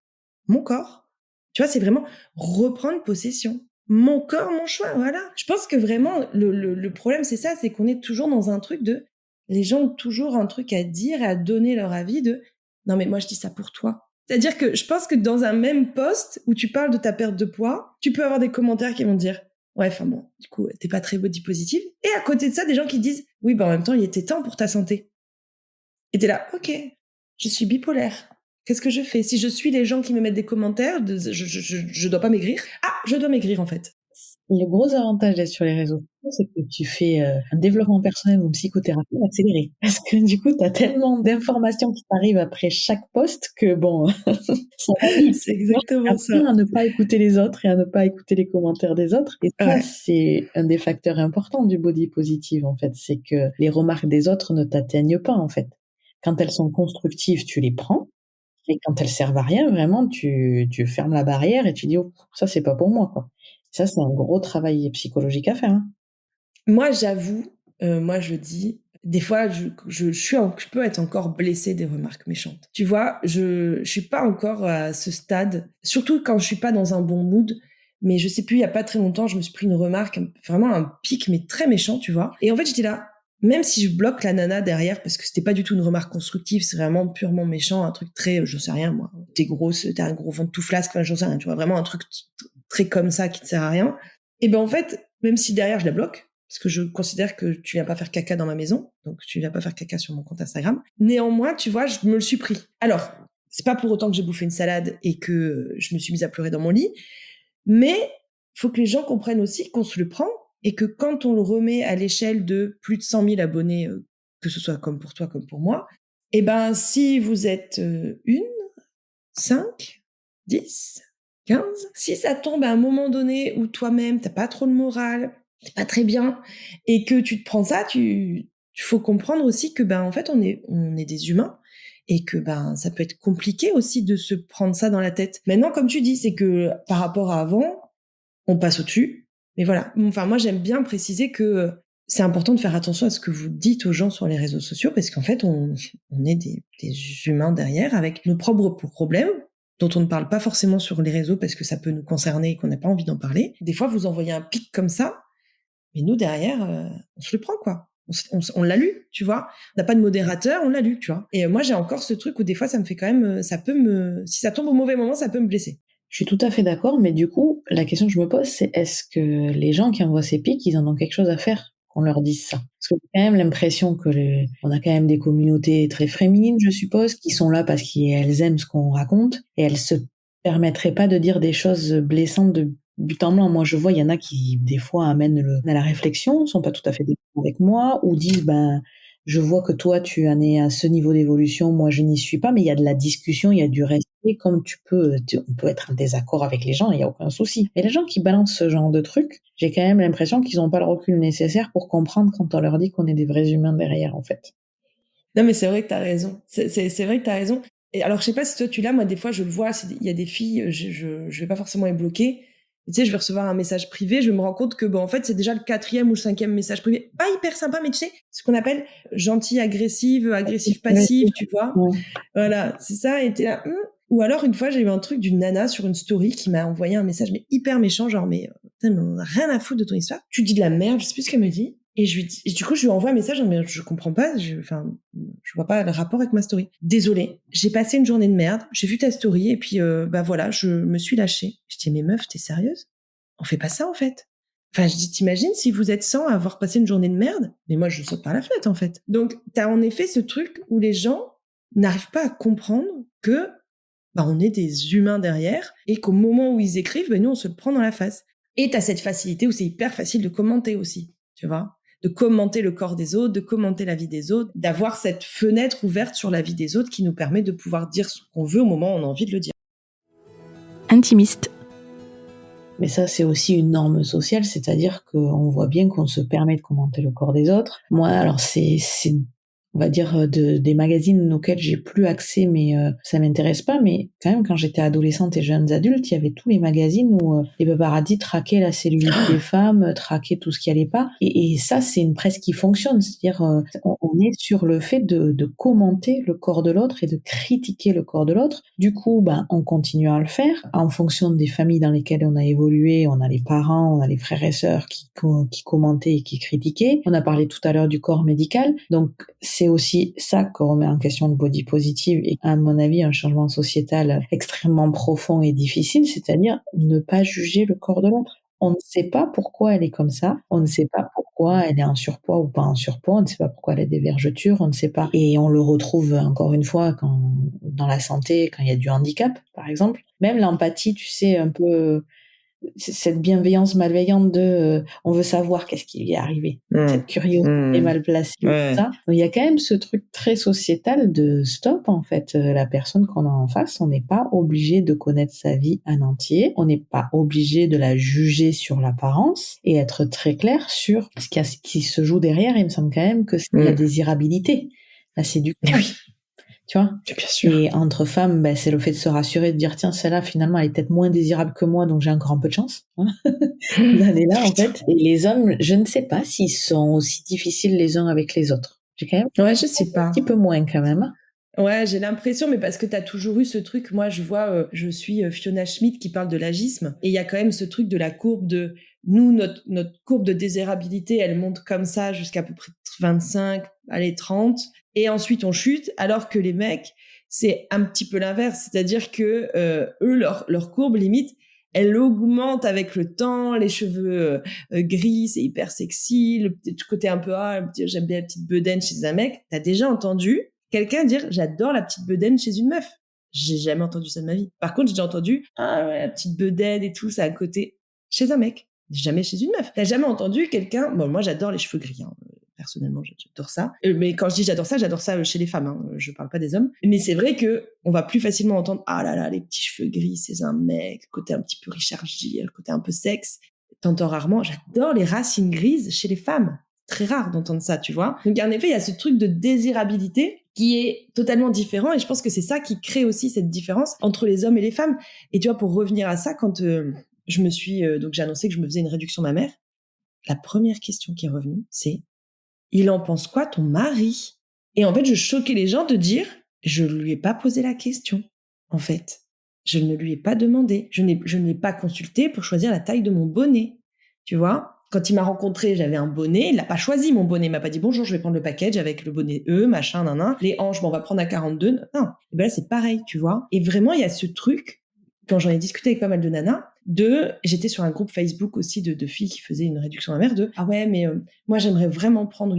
mon corps. Tu vois, c'est vraiment reprendre possession. Mon corps, mon choix, voilà. Je pense que vraiment, le problème, c'est ça, c'est qu'on est toujours dans un truc de... Les gens ont toujours un truc à dire et à donner leur avis de... Non, mais moi, je dis ça pour toi. C'est-à-dire que je pense que dans un même post où tu parles de ta perte de poids, tu peux avoir des commentaires qui vont dire... Ouais, enfin bon, du coup, t'es pas très body positive. Et à côté de ça, des gens qui disent... Oui, en même temps, il était temps pour ta santé. Et t'es là, ok, je suis bipolaire. Qu'est-ce que je fais? Si je suis les gens qui me mettent des commentaires, je dois pas maigrir. Ah, je dois maigrir en fait. Le gros avantage d'être sur les réseaux sociaux, c'est que tu fais un développement personnel ou une psychothérapie accélérée. Parce que du coup, tu as tellement d'informations qui t'arrivent après chaque post que ça va vite. C'est exactement ça. À ne pas écouter les autres et à ne pas écouter les commentaires des autres. Et ça, c'est un des facteurs importants du body positive, en fait. C'est que les remarques des autres ne t'atteignent pas, en fait. Quand elles sont constructives, tu les prends. Et quand elles servent à rien, vraiment, tu fermes la barrière et tu dis, oh, ça, c'est pas pour moi, quoi. Ça, c'est un gros travail psychologique à faire. Hein. Moi, j'avoue, je dis, des fois, je peux être encore blessée des remarques méchantes. Tu vois, je suis pas encore à ce stade, surtout quand je suis pas dans un bon mood. Mais je sais plus, il y a pas très longtemps, je me suis pris une remarque, vraiment un pic, mais très méchant, tu vois. Et en fait, j'étais là, même si je bloque la nana derrière, parce que c'était pas du tout une remarque constructive, c'est vraiment purement méchant, un truc très, je sais rien, moi, t'es grosse, t'as un gros ventre tout flasque, enfin, je sais rien, tu vois, vraiment un truc très comme ça qui ne sert à rien. Et en fait, même si derrière je la bloque, parce que je considère que tu viens pas faire caca dans ma maison, donc tu viens pas faire caca sur mon compte Instagram, néanmoins, tu vois, je me le suis pris. Alors, c'est pas pour autant que j'ai bouffé une salade et que je me suis mise à pleurer dans mon lit, mais faut que les gens comprennent aussi qu'on se le prend et que quand on le remet à l'échelle de plus de 100 000 abonnés, que ce soit comme pour toi, comme pour moi, si vous êtes 1, 5, 10, 15, si ça tombe à un moment donné où toi-même, t'as pas trop le moral, t'es pas très bien, et que tu te prends ça, il faut comprendre aussi que, en fait, on est des humains, et que, ça peut être compliqué aussi de se prendre ça dans la tête. Maintenant, comme tu dis, c'est que par rapport à avant, on passe au-dessus. Mais voilà. Enfin, moi, j'aime bien préciser que c'est important de faire attention à ce que vous dites aux gens sur les réseaux sociaux parce qu'en fait, on est des humains derrière avec nos propres problèmes dont on ne parle pas forcément sur les réseaux parce que ça peut nous concerner et qu'on n'a pas envie d'en parler. Des fois, vous envoyez un pic comme ça, mais nous, derrière, on se le prend, quoi. On l'a lu, tu vois. On n'a pas de modérateur, on l'a lu, tu vois. Et moi, j'ai encore ce truc où des fois, ça me fait quand même, si ça tombe au mauvais moment, ça peut me blesser. Je suis tout à fait d'accord, mais du coup, la question que je me pose, c'est est-ce que les gens qui envoient ces pics, ils en ont quelque chose à faire qu'on leur dise ça? Parce que j'ai quand même l'impression que on a quand même des communautés très féminines, je suppose, qui sont là parce qu'elles aiment ce qu'on raconte et elles se permettraient pas de dire des choses blessantes de but en blanc. Moi, je vois, il y en a qui, des fois, amènent à la réflexion, sont pas tout à fait d'accord avec moi, ou disent, ben, je vois que toi, tu en es à ce niveau d'évolution, moi, je n'y suis pas, mais il y a de la discussion, il y a du respect, comme on peut être en désaccord avec les gens, il y a aucun souci. Mais les gens qui balancent ce genre de trucs, j'ai quand même l'impression qu'ils n'ont pas le recul nécessaire pour comprendre quand on leur dit qu'on est des vrais humains derrière, en fait. Non, mais c'est vrai que t'as raison. C'est vrai que t'as raison. Et alors, je sais pas si toi tu l'as, moi, des fois, je le vois, il y a des filles, je vais pas forcément les bloquer. Tu sais, je vais recevoir un message privé, je me rends compte que, bon, en fait, c'est déjà le 4e ou le 5e message privé. Pas hyper sympa, mais tu sais, ce qu'on appelle gentille, agressive, agressive, passive, tu vois. Ouais. Voilà, c'est ça, et t'es là, Ou alors, une fois, j'ai eu un truc d'une nana sur une story qui m'a envoyé un message, mais hyper méchant, genre, putain, mais on a rien à foutre de ton histoire. Tu dis de la merde, je sais plus ce qu'elle me dit. Et du coup, je lui envoie un message, mais je comprends pas, je vois pas le rapport avec ma story. Désolée, j'ai passé une journée de merde, j'ai vu ta story, et puis, voilà, je me suis lâchée. Je dis, mais meuf, t'es sérieuse? On fait pas ça, en fait. Enfin, je dis, t'imagines si vous êtes 100 à avoir passé une journée de merde? Mais moi, je saute par la fenêtre, en fait. Donc, t'as en effet ce truc où les gens n'arrivent pas à comprendre que, on est des humains derrière, et qu'au moment où ils écrivent, nous, on se le prend dans la face. Et t'as cette facilité où c'est hyper facile de commenter aussi, tu vois? De commenter le corps des autres, de commenter la vie des autres, d'avoir cette fenêtre ouverte sur la vie des autres qui nous permet de pouvoir dire ce qu'on veut au moment où on a envie de le dire. Intimiste. Mais ça, c'est aussi une norme sociale, c'est-à-dire qu'on voit bien qu'on se permet de commenter le corps des autres. Moi, alors c'est on va dire des magazines auxquels j'ai plus accès, mais ça m'intéresse pas. Mais quand même, quand j'étais adolescente et jeunes adultes, il y avait tous les magazines où les paparazzis traquaient la cellulite des femmes, traquaient tout ce qui allait pas. Et ça, c'est une presse qui fonctionne, c'est-à-dire on est sur le fait de commenter le corps de l'autre et de critiquer le corps de l'autre. Du coup, on continue à le faire en fonction des familles dans lesquelles on a évolué. On a les parents, on a les frères et sœurs qui commentaient et qui critiquaient. On a parlé tout à l'heure du corps médical, donc c'est aussi ça qu'on remet en question le body positive et à mon avis un changement sociétal extrêmement profond et difficile, c'est-à-dire ne pas juger le corps de l'autre. On ne sait pas pourquoi elle est comme ça, on ne sait pas pourquoi elle est en surpoids ou pas en surpoids, on ne sait pas pourquoi elle a des vergetures, on ne sait pas. Et on le retrouve encore une fois dans la santé, quand il y a du handicap, par exemple. Même l'empathie, tu sais, un peu cette bienveillance malveillante de on veut savoir qu'est-ce qui lui est arrivé, cette curiosité mal placée, Ouais. ça. Il y a quand même ce truc très sociétal de stop, en fait, la personne qu'on a en face, on n'est pas obligé de connaître sa vie en entier, on n'est pas obligé de la juger sur l'apparence et être très clair sur ce qui se joue derrière. Il me semble quand même que c'est la désirabilité, la séduction. Oui. Tu vois, bien sûr. Et entre femmes, c'est le fait de se rassurer, de dire tiens, celle-là finalement elle est peut-être moins désirable que moi, donc j'ai encore un peu de chance d'aller là en fait. Et les hommes, je ne sais pas s'ils sont aussi difficiles les uns avec les autres. J'ai quand même je sais pas. Un petit peu moins quand même. Ouais, j'ai l'impression, mais parce que t'as toujours eu ce truc. Moi, je vois, je suis Fiona Schmidt qui parle de l'agisme, et il y a quand même ce truc de la courbe de nous, notre courbe de désirabilité, elle monte comme ça jusqu'à peu près 25, allez 30, et ensuite on chute, alors que les mecs, c'est un petit peu l'inverse, c'est-à-dire que eux, leur courbe limite, elle augmente avec le temps, les cheveux gris, c'est hyper sexy, le petit côté un peu j'aime bien la petite bedaine chez un mec. T'as déjà entendu quelqu'un dire j'adore la petite bedaine chez une meuf? J'ai jamais entendu ça de ma vie. Par contre, j'ai déjà entendu la petite bedaine et tout, ça à côté chez un mec, jamais chez une meuf. T'as jamais entendu quelqu'un? Bon, moi j'adore les cheveux gris, personnellement, j'adore ça. Mais quand je dis j'adore ça chez les femmes, je parle pas des hommes. Mais c'est vrai que on va plus facilement entendre ah là là, les petits cheveux gris, c'est un mec, côté un petit peu Richard Gere, côté un peu sexe. T'entends rarement j'adore les racines grises chez les femmes. Très rare d'entendre ça, tu vois. Donc en effet, il y a ce truc de désirabilité qui est totalement différent, et je pense que c'est ça qui crée aussi cette différence entre les hommes et les femmes. Et tu vois, pour revenir à ça, quand je me suis donc j'ai annoncé que je me faisais une réduction mammaire, la première question qui est revenue, c'est il en pense quoi ton mari? Et en fait, je choquais les gens de dire je lui ai pas posé la question. En fait, je ne lui ai pas demandé, je ne l'ai pas consulté pour choisir la taille de mon bonnet. Tu vois? Quand il m'a rencontré, j'avais un bonnet, il l'a pas choisi mon bonnet, il m'a pas dit bonjour, je vais prendre le package avec le bonnet machin, nan. Les hanches, on va prendre à 42. Non. Et ben là, c'est pareil, tu vois. Et vraiment, il y a ce truc quand j'en ai discuté avec pas mal de nanas, j'étais sur un groupe Facebook aussi de filles qui faisaient une réduction mammaire ah ouais, mais moi j'aimerais vraiment prendre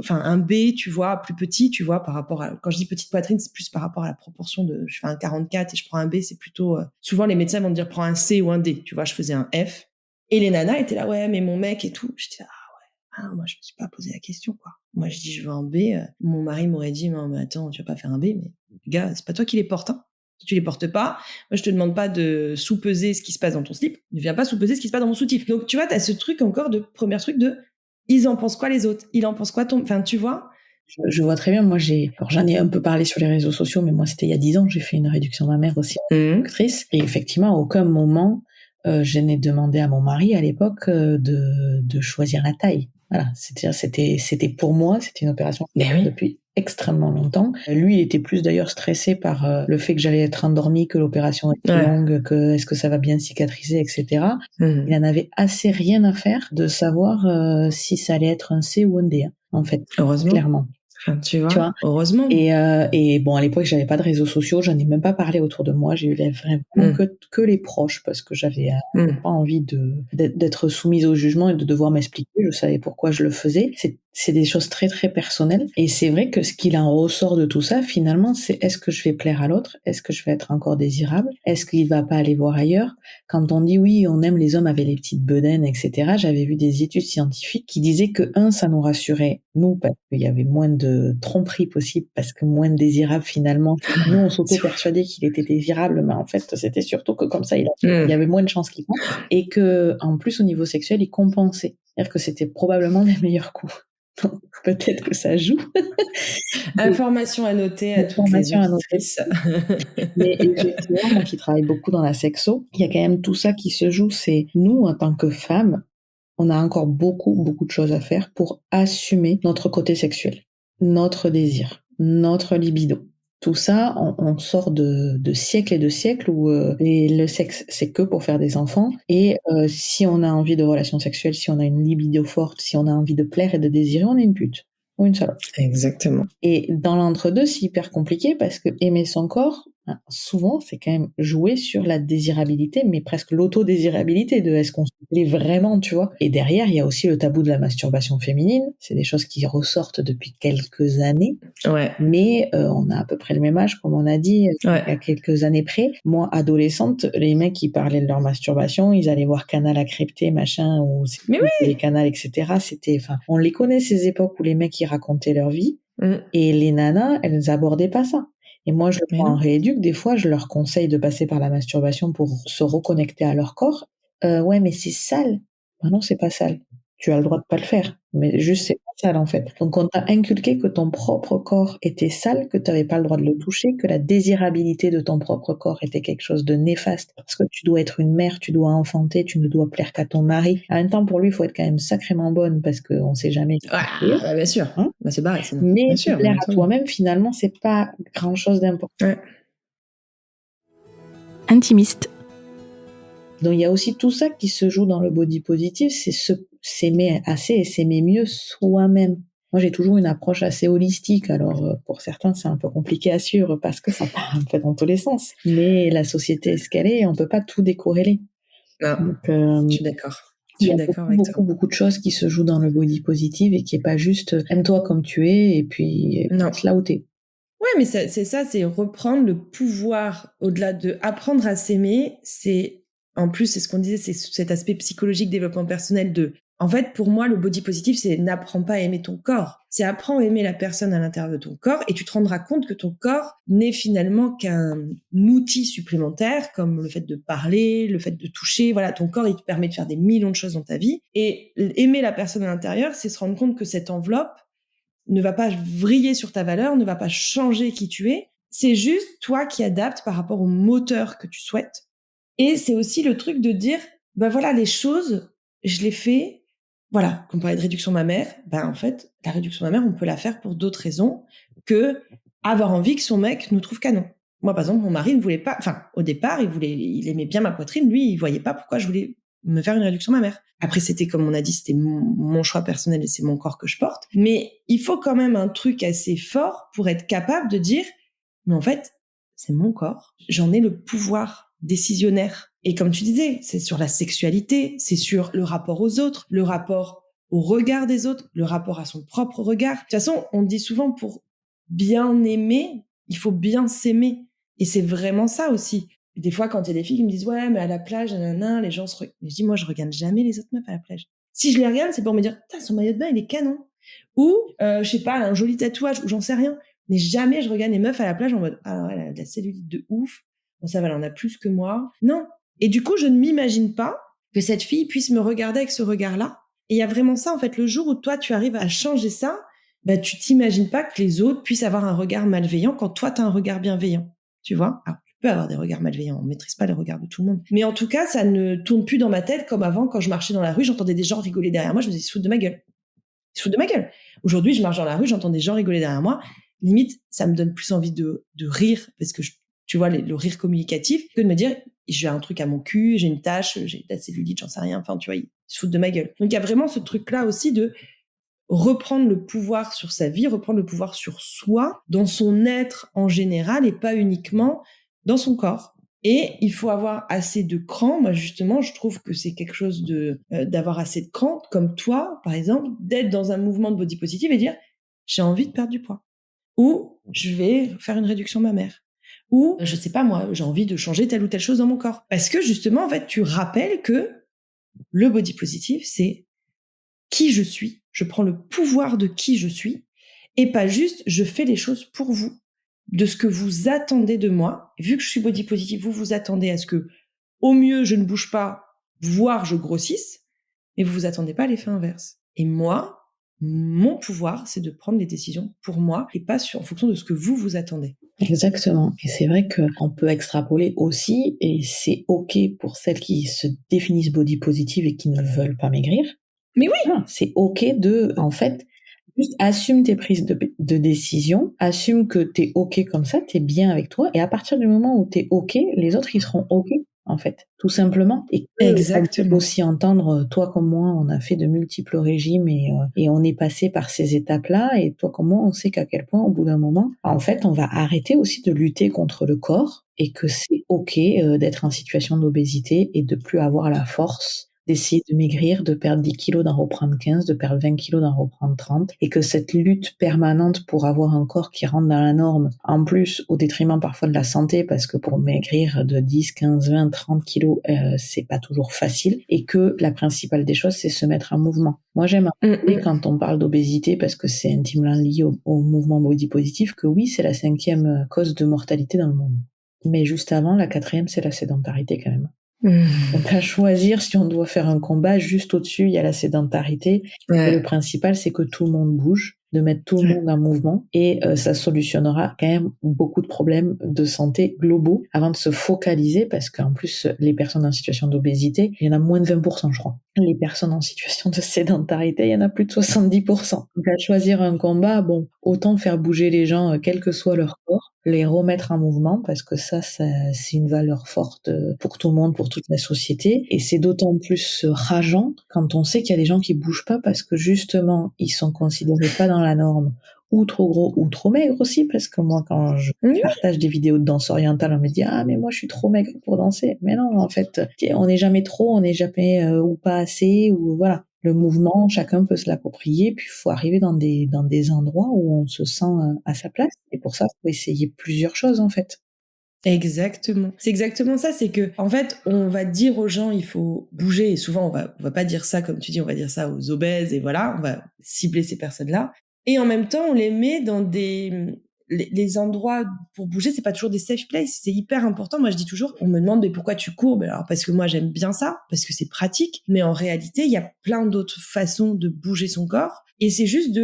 un B, tu vois, plus petit, tu vois, par rapport à, quand je dis petite poitrine, c'est plus par rapport à la proportion je fais un 44 et je prends un B, c'est plutôt, souvent les médecins vont me dire prends un C ou un D, tu vois, je faisais un F. Et les nanas étaient là, ouais, mais mon mec et tout. J'étais là, moi je me suis pas posé la question, quoi. Moi je dis je veux un B, mon mari m'aurait dit non mais attends, tu vas pas faire un B, mais gars, c'est pas toi qui les portes, hein. Si tu les portes pas, moi je te demande pas de sous-peser ce qui se passe dans ton slip, ne viens pas sous-peser ce qui se passe dans mon soutif. Donc tu vois, t'as ce truc encore premier truc ils en pensent quoi les autres, ils en pensent quoi enfin tu vois. Je vois très bien, moi j'en ai un peu parlé sur les réseaux sociaux, mais moi c'était il y a 10 ans, j'ai fait une réduction mammaire aussi en actrice, et effectivement à aucun moment je n'ai demandé à mon mari à l'époque de choisir la taille. Voilà, c'était pour moi, c'était une opération depuis extrêmement longtemps. Lui, il était plus d'ailleurs stressé par le fait que j'allais être endormie, que l'opération était longue, que est-ce que ça va bien cicatriser, etc. Il en avait assez rien à faire de savoir si ça allait être un C ou un D, en fait. Heureusement. Clairement. Enfin, tu vois, heureusement. Et bon, à l'époque, j'avais pas de réseaux sociaux, j'en ai même pas parlé autour de moi. J'ai eu vraiment que les proches, parce que j'avais pas envie d'être soumise au jugement et de devoir m'expliquer. Je savais pourquoi je le faisais. C'est des choses très très personnelles. Et c'est vrai que ce qu'il en ressort de tout ça, finalement, c'est est-ce que je vais plaire à l'autre? Est-ce que je vais être encore désirable? Est-ce qu'il va pas aller voir ailleurs? Quand on dit oui, on aime les hommes avec les petites bedaines, etc., j'avais vu des études scientifiques qui disaient que ça nous rassurait, nous, parce qu'il y avait moins de tromperie possible, parce que moins de désirable finalement. Nous, on s'auto-persuadait qu'il était désirable, mais en fait, c'était surtout que comme ça, il y avait moins de chances qu'il compte. Et que, en plus, au niveau sexuel, il compensait. C'est-à-dire que c'était probablement les meilleurs coups. Donc, peut-être que ça joue. Information à noter à toutes les auditrices. Mais effectivement, moi qui travaille beaucoup dans la sexo, il y a quand même tout ça qui se joue. C'est nous, en tant que femmes, on a encore beaucoup, beaucoup de choses à faire pour assumer notre côté sexuel, notre désir, notre libido. Tout ça, on sort de siècles et de siècles où le sexe, c'est que pour faire des enfants. Et si on a envie de relations sexuelles, si on a une libido forte, si on a envie de plaire et de désirer, on est une pute ou une salope. Exactement. Et dans l'entre-deux, c'est hyper compliqué parce que aimer son corps, souvent, c'est quand même jouer sur la désirabilité, mais presque l'autodésirabilité de est-ce qu'on se plaît vraiment, tu vois. Et derrière, il y a aussi le tabou de la masturbation féminine. C'est des choses qui ressortent depuis quelques années. Ouais. Mais on a à peu près le même âge, comme on a dit, il y a quelques années près. Moi, adolescente, les mecs qui parlaient de leur masturbation, ils allaient voir Canal à crypter, machin, ou les canals, etc. On les connaît, ces époques où les mecs, ils racontaient leur vie. Et les nanas, elles abordaient pas ça. Et moi, je le prends en rééduque. Des fois, je leur conseille de passer par la masturbation pour se reconnecter à leur corps. Ouais, mais c'est sale. Ben non, c'est pas sale. Tu as le droit de pas le faire. Mais juste, c'est pas sale, en fait. Donc, on t'a inculqué que ton propre corps était sale, que tu n'avais pas le droit de le toucher, que la désirabilité de ton propre corps était quelque chose de néfaste. Parce que tu dois être une mère, tu dois enfanter, tu ne dois plaire qu'à ton mari. En même temps, pour lui, il faut être quand même sacrément bonne parce qu'on sait jamais. Bien sûr. Hein, c'est barré, sinon. Mais bien sûr, plaire à toi-même, finalement, c'est pas grand chose d'important. Ouais. Intimiste. Donc, il y a aussi tout ça qui se joue dans le body positive, c'est s'aimer assez et s'aimer mieux soi-même. Moi, j'ai toujours une approche assez holistique. Alors, pour certains, c'est un peu compliqué à suivre parce que ça part un peu dans tous les sens. Mais la société est ce qu'elle est et on peut pas tout décorréler. Non, donc, je suis d'accord. Il y a beaucoup de choses qui se jouent dans le body positive et qui est pas juste aime-toi comme tu es et puis laisse là où t'es. Ouais, mais c'est reprendre le pouvoir au-delà de apprendre à s'aimer. En plus, c'est ce qu'on disait, c'est cet aspect psychologique, développement personnel en fait, pour moi, le body positive, c'est n'apprends pas à aimer ton corps. C'est apprends à aimer la personne à l'intérieur de ton corps et tu te rendras compte que ton corps n'est finalement qu'un outil supplémentaire, comme le fait de parler, le fait de toucher. Voilà, ton corps, il te permet de faire des millions de choses dans ta vie. Et aimer la personne à l'intérieur, c'est se rendre compte que cette enveloppe ne va pas vriller sur ta valeur, ne va pas changer qui tu es. C'est juste toi qui adaptes par rapport au moteur que tu souhaites. Et c'est aussi le truc de dire, voilà, les choses, je les fais. Voilà, quand on parlait de réduction mammaire, en fait, la réduction mammaire, on peut la faire pour d'autres raisons que avoir envie que son mec nous trouve canon. Moi, par exemple, mon mari ne voulait pas, au départ, il aimait bien ma poitrine, lui, il voyait pas pourquoi je voulais me faire une réduction mammaire. Après, c'était, comme on a dit, c'était mon choix personnel et c'est mon corps que je porte. Mais il faut quand même un truc assez fort pour être capable de dire, mais en fait, c'est mon corps. J'en ai le pouvoir décisionnaire. Et comme tu disais, c'est sur la sexualité, c'est sur le rapport aux autres, le rapport au regard des autres, le rapport à son propre regard. De toute façon, on dit souvent pour bien aimer, il faut bien s'aimer. Et c'est vraiment ça aussi. Des fois, quand il y a des filles qui me disent « Ouais, mais à la plage, nanana, les gens se regardent. » Je dis « Moi, je regarde jamais les autres meufs à la plage. » Si je les regarde, c'est pour me dire « Putain, son maillot de bain, il est canon. » Ou, je sais pas, un joli tatouage, ou j'en sais rien. Mais jamais je regarde les meufs à la plage en mode « Ah, elle a de la cellulite de ouf. Bon, ça va, elle en a plus que moi. » Non. Et du coup, je ne m'imagine pas que cette fille puisse me regarder avec ce regard-là. Et il y a vraiment ça, en fait, le jour où toi, tu arrives à changer ça, bah, tu t'imagines pas que les autres puissent avoir un regard malveillant quand toi, t'as un regard bienveillant. Tu vois? Alors, tu peux avoir des regards malveillants. On maîtrise pas les regards de tout le monde. Mais en tout cas, ça ne tourne plus dans ma tête comme avant, quand je marchais dans la rue, j'entendais des gens rigoler derrière moi, je me disais, ils se foutent de ma gueule. Ils se foutent de ma gueule. Aujourd'hui, je marche dans la rue, j'entends des gens rigoler derrière moi. Limite, ça me donne plus envie de rire, parce que tu vois, le rire communicatif, que de me dire, j'ai un truc à mon cul, j'ai une tache, j'ai de la cellulite, j'en sais rien. Enfin, tu vois, ils se foutent de ma gueule. Donc, il y a vraiment ce truc-là aussi de reprendre le pouvoir sur sa vie, reprendre le pouvoir sur soi, dans son être en général et pas uniquement dans son corps. Et il faut avoir assez de cran. Moi, justement, je trouve que c'est quelque chose d'avoir assez de cran, comme toi, par exemple, d'être dans un mouvement de body positive et dire « j'ai envie de perdre du poids » ou « je vais faire une réduction mammaire » ou « je sais pas moi, j'ai envie de changer telle ou telle chose dans mon corps ». Parce que justement, en fait, tu rappelles que le body positive, c'est qui je suis, je prends le pouvoir de qui je suis, et pas juste je fais les choses pour vous, de ce que vous attendez de moi. Vu que je suis body positive, vous vous attendez à ce que, au mieux, je ne bouge pas, voire je grossisse, mais vous vous attendez pas à l'effet inverse. Et moi, mon pouvoir, c'est de prendre les décisions pour moi, et pas en fonction de ce que vous attendez. Exactement. Et c'est vrai qu'on peut extrapoler aussi, et c'est OK pour celles qui se définissent body positive et qui ne veulent pas maigrir. Mais oui! Ah, c'est OK en fait, juste assume tes prises de décision, assume que t'es OK comme ça, t'es bien avec toi, et à partir du moment où t'es OK, les autres, ils seront OK, en fait, tout simplement. Et on peut aussi entendre, toi comme moi, on a fait de multiples régimes et on est passé par ces étapes-là, et toi comme moi, on sait qu'à quel point, au bout d'un moment, en fait, on va arrêter aussi de lutter contre le corps, et que c'est OK d'être en situation d'obésité et de plus avoir la force d'essayer de maigrir, de perdre 10 kilos, d'en reprendre 15, de perdre 20 kilos, d'en reprendre 30, et que cette lutte permanente pour avoir un corps qui rentre dans la norme, en plus au détriment parfois de la santé, parce que pour maigrir de 10, 15, 20, 30 kilos, c'est pas toujours facile, et que la principale des choses, c'est se mettre en mouvement. Moi, j'aime rappeler quand on parle d'obésité, parce que c'est intimement lié au mouvement body positif, que oui, c'est la 5e cause de mortalité dans le monde. Mais juste avant, la 4e, c'est la sédentarité quand même. Donc à choisir, si on doit faire un combat, juste au-dessus, il y a la sédentarité. Ouais. Et le principal, c'est que tout le monde bouge, de mettre tout le monde en mouvement, et ça solutionnera quand même beaucoup de problèmes de santé globaux avant de se focaliser, parce qu'en plus, les personnes en situation d'obésité, il y en a moins de 20%, je crois. Les personnes en situation de sédentarité, il y en a plus de 70%. Donc à choisir un combat, bon, autant faire bouger les gens, quel que soit leur corps, les remettre en mouvement, parce que ça c'est une valeur forte pour tout le monde, pour toute la société, et c'est d'autant plus rageant quand on sait qu'il y a des gens qui bougent pas parce que justement ils sont considérés pas dans la norme, ou trop gros ou trop maigres aussi, parce que moi quand je partage des vidéos de danse orientale, on me dit ah mais moi je suis trop maigre pour danser. Mais non, en fait on n'est jamais trop, on n'est jamais ou pas assez, ou voilà. Le mouvement, chacun peut se l'approprier, puis il faut arriver dans des endroits où on se sent à sa place. Et pour ça, il faut essayer plusieurs choses, en fait. Exactement. C'est exactement ça, c'est que, en fait, on va dire aux gens, il faut bouger, et souvent, on va pas dire ça, comme tu dis, on va dire ça aux obèses, et voilà, on va cibler ces personnes-là. Et en même temps, on les met dans les endroits pour bouger, c'est pas toujours des safe places, c'est hyper important. Moi, je dis toujours, on me demande, mais pourquoi tu cours? Alors, parce que moi, j'aime bien ça, parce que c'est pratique, mais en réalité, il y a plein d'autres façons de bouger son corps, et c'est juste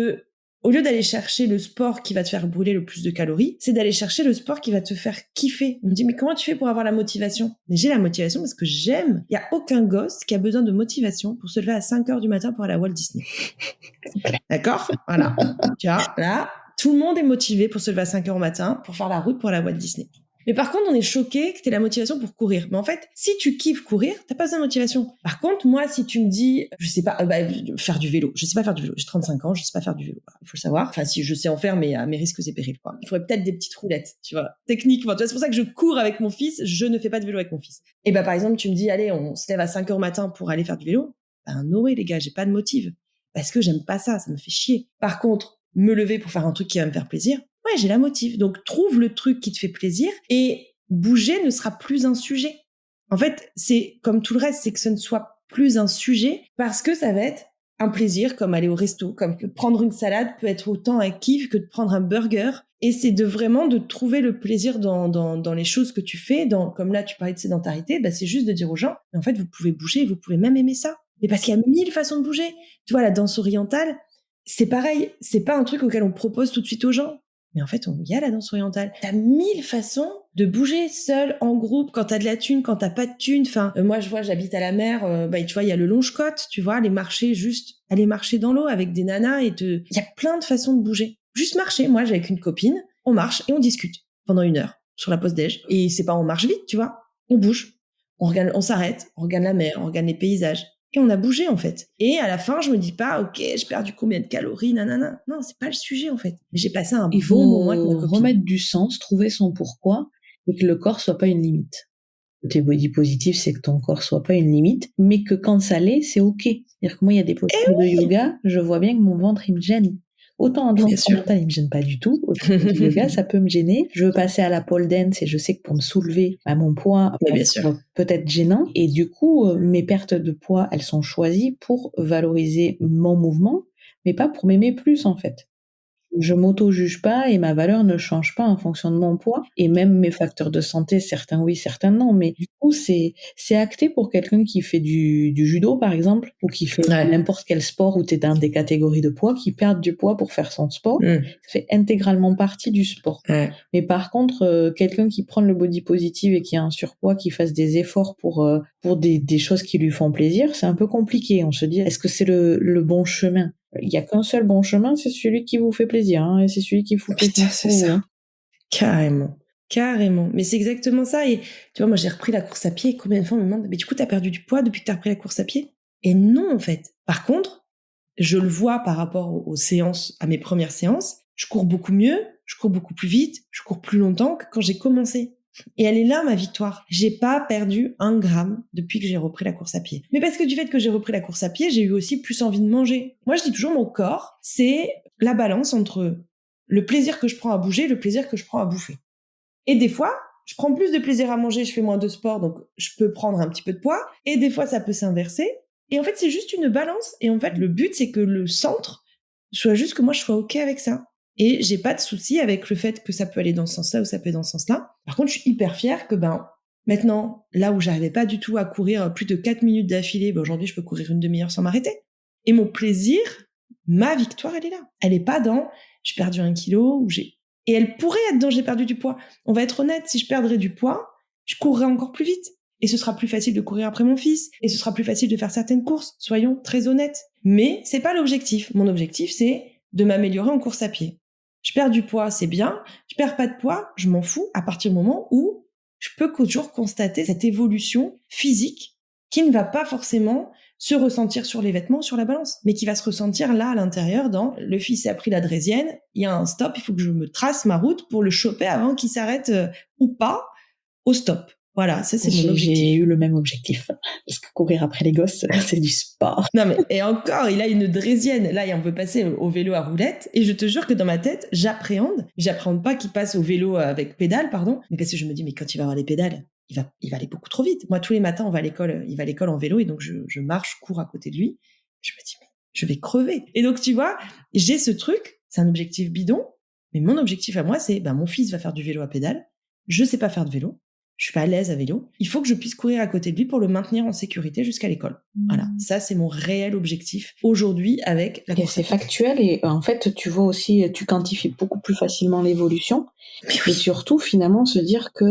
au lieu d'aller chercher le sport qui va te faire brûler le plus de calories, c'est d'aller chercher le sport qui va te faire kiffer. On me dit, mais comment tu fais pour avoir la motivation? Mais j'ai la motivation parce que j'aime. Il y a aucun gosse qui a besoin de motivation pour se lever à 5h du matin pour aller à Walt Disney. D'accord? Voilà. Tu vois, là, tout le monde est motivé pour se lever à 5h au matin pour faire la route pour aller à Walt Disney. Mais par contre, on est choqué que t'aies la motivation pour courir. Mais en fait, si tu kiffes courir, t'as pas besoin de motivation. Par contre, moi, si tu me dis, je sais pas, faire du vélo. Je sais pas faire du vélo. J'ai 35 ans, je sais pas faire du vélo. Il faut le savoir. Enfin, si je sais en faire, mais à mes risques et périls, quoi. Il faudrait peut-être des petites roulettes, tu vois. Techniquement. Tu vois, c'est pour ça que je cours avec mon fils. Je ne fais pas de vélo avec mon fils. Et par exemple, tu me dis, allez, on se lève à 5 heures matin pour aller faire du vélo. No way, les gars, j'ai pas de motive. Parce que j'aime pas ça me fait chier. Par contre, me lever pour faire un truc qui va me faire plaisir, ouais, j'ai la motive. Donc, trouve le truc qui te fait plaisir et bouger ne sera plus un sujet. En fait, c'est comme tout le reste, c'est que ce ne soit plus un sujet parce que ça va être un plaisir comme aller au resto, comme prendre une salade peut être autant un kiff que de prendre un burger. Et c'est vraiment de trouver le plaisir dans les choses que tu fais. Comme là, tu parlais de sédentarité, c'est juste de dire aux gens, mais en fait, vous pouvez bouger, vous pouvez même aimer ça. Mais parce qu'il y a 1000 façons de bouger. Tu vois, la danse orientale, c'est pareil. C'est pas un truc auquel on propose tout de suite aux gens. Mais en fait, il y a la danse orientale. T'as 1000 façons de bouger seul, en groupe, quand t'as de la thune, quand t'as pas de thune. Enfin, moi, je vois, j'habite à la mer, tu vois, il y a le longe-côte, tu vois, aller marcher dans l'eau avec des nanas il y a plein de façons de bouger. Juste marcher. Moi, j'ai avec une copine, on marche et on discute pendant 1 heure sur la pause déj. Et c'est pas on marche vite, tu vois. On bouge. On s'arrête, on regarde la mer, on regarde les paysages. Et on a bougé, en fait. Et à la fin, je me dis pas, ok, j'ai perdu combien de calories, nanana. Non, c'est pas le sujet, en fait. J'ai passé un bon moment avec ma copine. Il faut remettre du sens, trouver son pourquoi, et que le corps soit pas une limite. Tes body positif, c'est que ton corps soit pas une limite, mais que quand ça l'est, c'est ok. C'est-à-dire que moi, il y a des postures de yoga, je vois bien que mon ventre, il me gêne. Autant en danse orientale, il me gêne pas du tout. Autant en yoga, ça peut me gêner. Je veux passer à la pole dance et je sais que pour me soulever, mon poids peut être gênant. Et du coup, mes pertes de poids, elles sont choisies pour valoriser mon mouvement, mais pas pour m'aimer plus, en fait. Je m'auto-juge pas et ma valeur ne change pas en fonction de mon poids. Et même mes facteurs de santé, certains oui, certains non. Mais du coup, c'est acté pour quelqu'un qui fait du judo, par exemple, ou qui fait n'importe quel sport où tu es dans des catégories de poids, qui perdent du poids pour faire son sport. Ça fait intégralement partie du sport. Mais par contre, quelqu'un qui prend le body positive et qui a un surpoids, qui fasse des efforts pour des choses qui lui font plaisir, c'est un peu compliqué. On se dit, est-ce que c'est le bon chemin? Il y a qu'un seul bon chemin, c'est celui qui vous fait plaisir, hein, et c'est celui qui vous plaît. C'est ça. Hein. Carrément. Mais c'est exactement ça. Et tu vois, moi, j'ai repris la course à pied. Combien de fois on me demande, mais du coup, t'as perdu du poids depuis que t'as repris la course à pied? Et non, en fait. Par contre, je le vois par rapport aux séances, à mes premières séances. Je cours beaucoup mieux, je cours beaucoup plus vite, je cours plus longtemps que quand j'ai commencé. Et elle est là, ma victoire. J'ai pas perdu 1 gramme depuis que j'ai repris la course à pied. Mais parce que du fait que j'ai repris la course à pied, j'ai eu aussi plus envie de manger. Moi, je dis toujours, mon corps, c'est la balance entre le plaisir que je prends à bouger et le plaisir que je prends à bouffer. Et des fois, je prends plus de plaisir à manger, je fais moins de sport, donc je peux prendre un petit peu de poids. Et des fois, ça peut s'inverser. Et en fait, c'est juste une balance. Et en fait, le but, c'est que le centre soit juste que moi, je sois OK avec ça. Et j'ai pas de souci avec le fait que ça peut aller dans ce sens-là ou ça peut aller dans ce sens-là. Par contre, je suis hyper fière que maintenant, là où j'arrivais pas du tout à courir plus de 4 minutes d'affilée, aujourd'hui, je peux courir une demi-heure sans m'arrêter. Et mon plaisir, ma victoire, elle est là. Elle est pas dans j'ai perdu 1 kilo et elle pourrait être dans j'ai perdu du poids. On va être honnête, si je perdrais du poids, je courrais encore plus vite. Et ce sera plus facile de courir après mon fils. Et ce sera plus facile de faire certaines courses. Soyons très honnêtes. Mais c'est pas l'objectif. Mon objectif, c'est de m'améliorer en course à pied. Je perds du poids, c'est bien. Je perds pas de poids, je m'en fous à partir du moment où je peux toujours constater cette évolution physique qui ne va pas forcément se ressentir sur les vêtements, sur la balance, mais qui va se ressentir là à l'intérieur dans le fils a pris la draisienne, il y a un stop, il faut que je me trace ma route pour le choper avant qu'il s'arrête ou pas au stop. Voilà, ça c'est mon objectif. J'ai eu le même objectif, parce que courir après les gosses, c'est du sport. Non mais, et encore, il a une draisienne, là on veut passer au vélo à roulette, et je te jure que dans ma tête, j'appréhende pas qu'il passe au vélo avec pédale, mais parce que je me dis, mais quand il va avoir les pédales, il va aller beaucoup trop vite. Moi, tous les matins, il va à l'école en vélo, et donc je marche, cours à côté de lui, je me dis, mais je vais crever. Et donc tu vois, j'ai ce truc, c'est un objectif bidon, mais mon objectif à moi, c'est, mon fils va faire du vélo à pédale, je sais pas faire de vélo, je suis pas à l'aise à vélo. Il faut que je puisse courir à côté de lui pour le maintenir en sécurité jusqu'à l'école. Voilà. Ça, c'est mon réel objectif aujourd'hui avec la course. C'est factuel et en fait, tu vois aussi, tu quantifies beaucoup plus facilement l'évolution. Et surtout, finalement, se dire que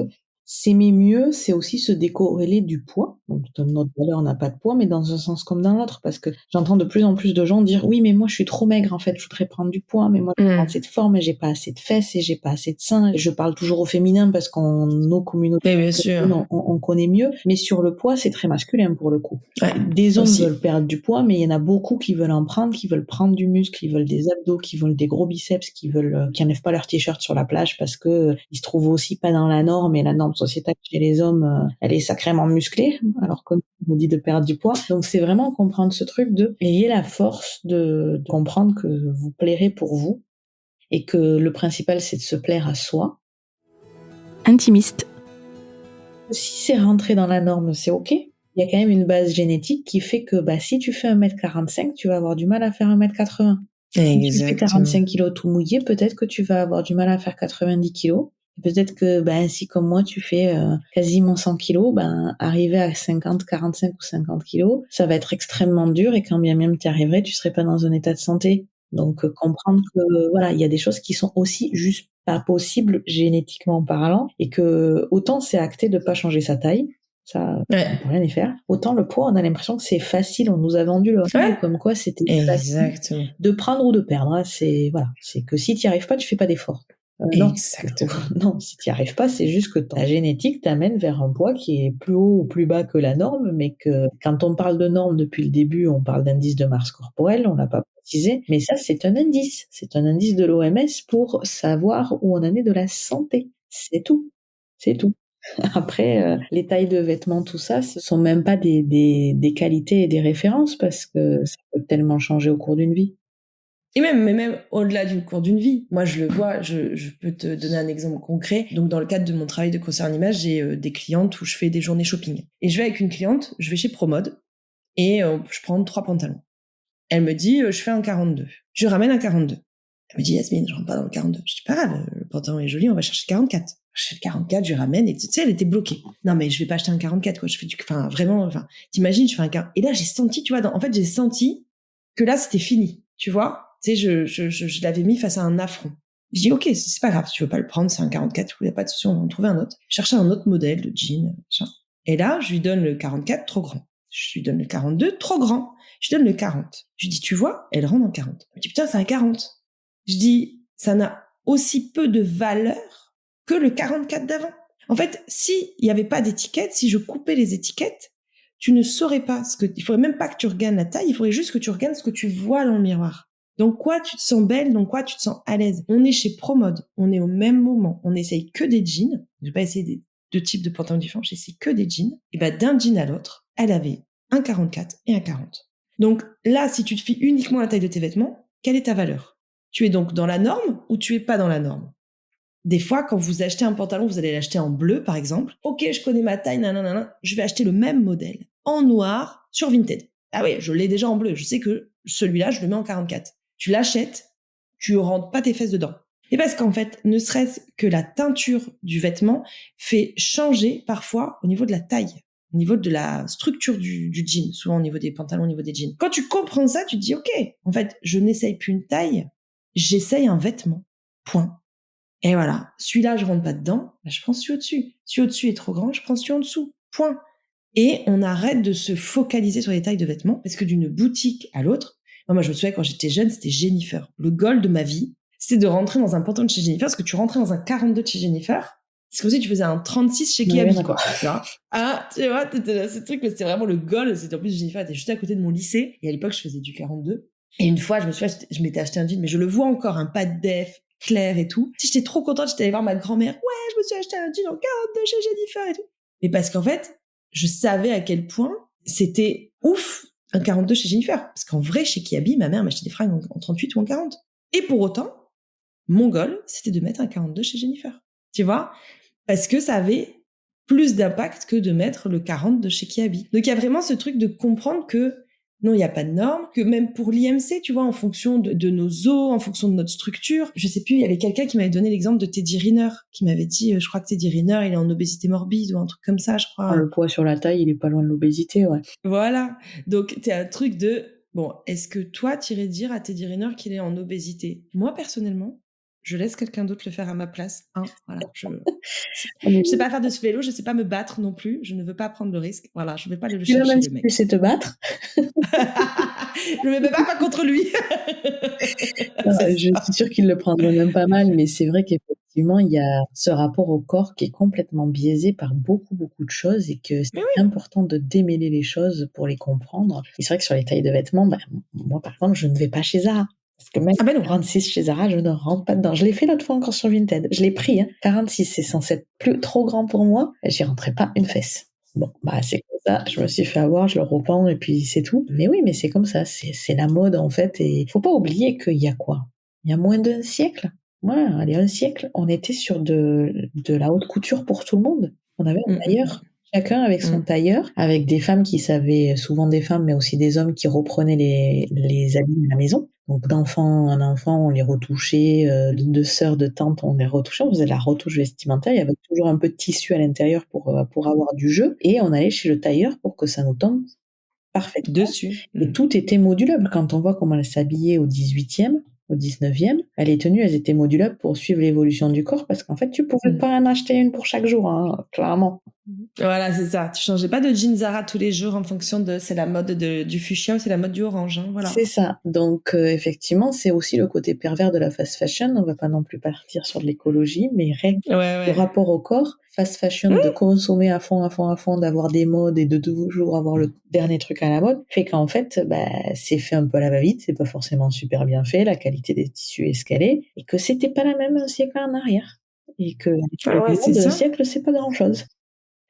s'aimer mieux, c'est aussi se décorréler du poids. Donc, notre valeur n'a pas de poids, mais dans un sens comme dans l'autre, parce que j'entends de plus en plus de gens dire oui, mais moi je suis trop maigre en fait, je voudrais prendre du poids, mais moi j'ai pas assez de forme et j'ai pas assez de fesses et j'ai pas assez de seins. Et je parle toujours au féminin parce qu'on nos communautés, Mais bien sûr. on connaît mieux, mais sur le poids c'est très masculin pour le coup. Ouais, Des hommes aussi. veulent perdre du poids, mais il y en a beaucoup qui veulent en prendre, qui veulent prendre du muscle, qui veulent des abdos, qui veulent des gros biceps, qui enlèvent pas leur t-shirt sur la plage parce que ils se trouvent aussi pas dans la norme, et la norme sociétale chez les hommes, elle est sacrément musclée, alors qu'on nous dit de perdre du poids. Donc c'est vraiment comprendre ce truc de ayez la force de comprendre que vous plairez pour vous et que le principal c'est de se plaire à soi. Intimiste. Si c'est rentré dans la norme, c'est ok. Il y a quand même une base génétique qui fait que si tu fais 1m45, tu vas avoir du mal à faire 1m80. Si tu fais 45 kilos tout mouillé, peut-être que tu vas avoir du mal à faire 90 kilos. Peut-être que si comme moi tu fais quasiment 100 kilos, arriver à 50, 45 ou 50 kilos, ça va être extrêmement dur, et quand bien même tu y arriverais, tu serais pas dans un état de santé. Donc comprendre que voilà, il y a des choses qui sont aussi juste pas possibles génétiquement parlant, et que autant c'est acté de pas changer sa taille, ça on peut rien y faire. Autant le poids, on a l'impression que c'est facile, on nous a vendu le rêve comme quoi c'était facile de prendre ou de perdre. C'est que si tu n'y arrives pas, tu fais pas d'effort. Non, si tu n'y arrives pas, c'est juste que ta génétique t'amène vers un poids qui est plus haut ou plus bas que la norme, mais que quand on parle de norme depuis le début, on parle d'indice de masse corporelle, on l'a pas précisé, mais ça c'est un indice de l'OMS pour savoir où on en est de la santé. C'est tout. Après, les tailles de vêtements, tout ça, ce sont même pas des qualités et des références, parce que ça peut tellement changer au cours d'une vie. Et même au-delà du cours d'une vie, moi je le vois, je peux te donner un exemple concret. Donc dans le cadre de mon travail de conseiller en image, j'ai des clientes où je fais des journées shopping. Et je vais avec une cliente, je vais chez Promode, et je prends 3 pantalons. Elle me dit, je fais un 42. Je ramène un 42. Elle me dit, Yasmine, je rentre pas dans le 42. Je dis, pas grave, le pantalon est joli, on va chercher le 44. Je fais le 44, je ramène, et tu sais, elle était bloquée. Non, mais je vais pas acheter un 44, quoi. Je fais vraiment, t'imagines, je fais un 40. Et là, j'ai senti, tu vois, j'ai senti que là, c'était fini, tu vois. Tu sais, je l'avais mis face à un affront. Je dis, ok, c'est pas grave, si tu veux pas le prendre, c'est un 44, il n'y a pas de souci, on va en trouver un autre. Je cherchais un autre modèle de jean, machin. Et là, je lui donne le 44, trop grand. Je lui donne le 42, trop grand. Je lui donne le 40. Je lui dis, tu vois, elle rentre dans 40. Elle me dit, putain, c'est un 40. Je dis, ça n'a aussi peu de valeur que le 44 d'avant. En fait, s'il n'y avait pas d'étiquette, si je coupais les étiquettes, tu ne saurais pas il faudrait même pas que tu regardes la taille, il faudrait juste que tu regardes ce que tu vois dans le miroir. Donc quoi, tu te sens belle, donc quoi, tu te sens à l'aise. On est chez Promode, on est au même moment, on essaye que des jeans. Je vais pas essayer des 2 types de pantalons différents, j'essaie que des jeans. Et d'un jean à l'autre, elle avait un 44 et un 40. Donc là, si tu te fies uniquement à la taille de tes vêtements, quelle est ta valeur? Tu es donc dans la norme ou tu es pas dans la norme? Des fois, quand vous achetez un pantalon, vous allez l'acheter en bleu, par exemple. Ok, je connais ma taille, nanana, je vais acheter le même modèle en noir sur Vinted. Ah oui, je l'ai déjà en bleu. Je sais que celui-là, je le mets en 44. Tu l'achètes, tu rentres pas tes fesses dedans. Et parce qu'en fait, ne serait-ce que la teinture du vêtement fait changer parfois au niveau de la taille, au niveau de la structure du jean, souvent au niveau des pantalons, au niveau des jeans. Quand tu comprends ça, tu te dis, ok, en fait, je n'essaye plus une taille, j'essaye un vêtement. Point. Et voilà, celui-là, je rentre pas dedans, je prends celui au-dessus. Celui au-dessus est trop grand, je prends celui en dessous. Point. Et on arrête de se focaliser sur les tailles de vêtements, parce que d'une boutique à l'autre, moi je me souviens quand j'étais jeune, c'était Jennifer. Le goal de ma vie, c'était de rentrer dans un pantalon de chez Jennifer, parce que tu rentrais dans un 42 de chez Jennifer, c'est comme si tu faisais un 36 chez Kiabi, quoi. Tu vois, ce truc, c'était vraiment le goal. C'était en plus, Jennifer était juste à côté de mon lycée, et à l'époque, je faisais du 42. Et une fois, je m'étais acheté un jean, mais je le vois encore, un pas de def, clair et tout. Tu sais, j'étais trop contente, j'étais allée voir ma grand-mère. Ouais, je me suis acheté un jean en 42 chez Jennifer et tout. Mais parce qu'en fait, je savais à quel point c'était ouf un 42 chez Jennifer. Parce qu'en vrai, chez Kiabi, ma mère m'achetait des fringues en 38 ou en 40. Et pour autant, mon goal, c'était de mettre un 42 chez Jennifer. Tu vois? Parce que ça avait plus d'impact que de mettre le 40 de chez Kiabi. Donc il y a vraiment ce truc de comprendre que non, il n'y a pas de normes, que même pour l'IMC, tu vois, en fonction de nos os, en fonction de notre structure. Je sais plus, il y avait quelqu'un qui m'avait donné l'exemple de Teddy Riner, qui m'avait dit, je crois que Teddy Riner, il est en obésité morbide ou un truc comme ça, je crois. Le poids sur la taille, il est pas loin de l'obésité, ouais. Voilà. Donc, t'es un truc de, bon, est-ce que toi, t'irais dire à Teddy Riner qu'il est en obésité? Moi, personnellement, je laisse quelqu'un d'autre le faire à ma place. Hein, voilà, je Mais sais pas faire de ce vélo, je sais pas me battre non plus, je ne veux pas prendre le risque. Voilà, je vais pas aller le celui-là, même chercher, si le tu mec. sais te battre, Je me mets pas contre lui. C'est je ça. suis sûre qu'il le prendrait même pas mal, mais c'est vrai qu'effectivement, il y a ce rapport au corps qui est complètement biaisé par beaucoup, beaucoup de choses et que Mais c'est important de démêler les choses pour les comprendre. Et c'est vrai que sur les tailles de vêtements, moi, par exemple, je ne vais pas chez Zara. Parce que même Ah ben non. 46 chez Zara, je ne rentre pas dedans. Je l'ai fait l'autre fois encore sur Vinted. Je l'ai pris, hein. 46, c'est censé être trop grand pour moi. J'y rentrais pas une fesse. Bon, c'est comme ça. Je me suis fait avoir, je le reprends et puis c'est tout. Mais oui, mais c'est comme ça. C'est la mode, en fait. Et faut pas oublier qu'il y a quoi? Il y a moins d'un siècle. Ouais, allez, un siècle. On était sur de la haute couture pour tout le monde. On avait un tailleur. Chacun avec son tailleur, avec des femmes qui savaient, souvent des femmes, mais aussi des hommes qui reprenaient les habits à la maison. Donc d'enfant en enfant, on les retouchait, de sœurs, de tantes, on les retouchait, on faisait de la retouche vestimentaire. Il y avait toujours un peu de tissu à l'intérieur pour avoir du jeu. Et on allait chez le tailleur pour que ça nous tombe parfaitement. Dessus. Et tout était modulable. Quand on voit comment elle s'habillait au 18e, au 19e, les tenues, elles étaient modulables pour suivre l'évolution du corps parce qu'en fait, tu pouvais pas en acheter une pour chaque jour, hein, clairement. Voilà, c'est ça. Tu changeais pas de jeans Zara tous les jours en fonction de c'est la mode du fuchsia ou c'est la mode du orange. Hein, voilà. C'est ça. Donc, effectivement, c'est aussi le côté pervers de la fast fashion. On va pas non plus partir sur de l'écologie, mais le rapport au corps, fast fashion, de consommer à fond, d'avoir des modes et de toujours avoir le dernier truc à la mode, fait qu'en fait, c'est fait un peu à la va-vite, c'est pas forcément super bien fait, la qualité des tissus est ce qu'elle est, et que c'était pas la même un siècle en arrière. Et que un siècle, c'est pas grand-chose.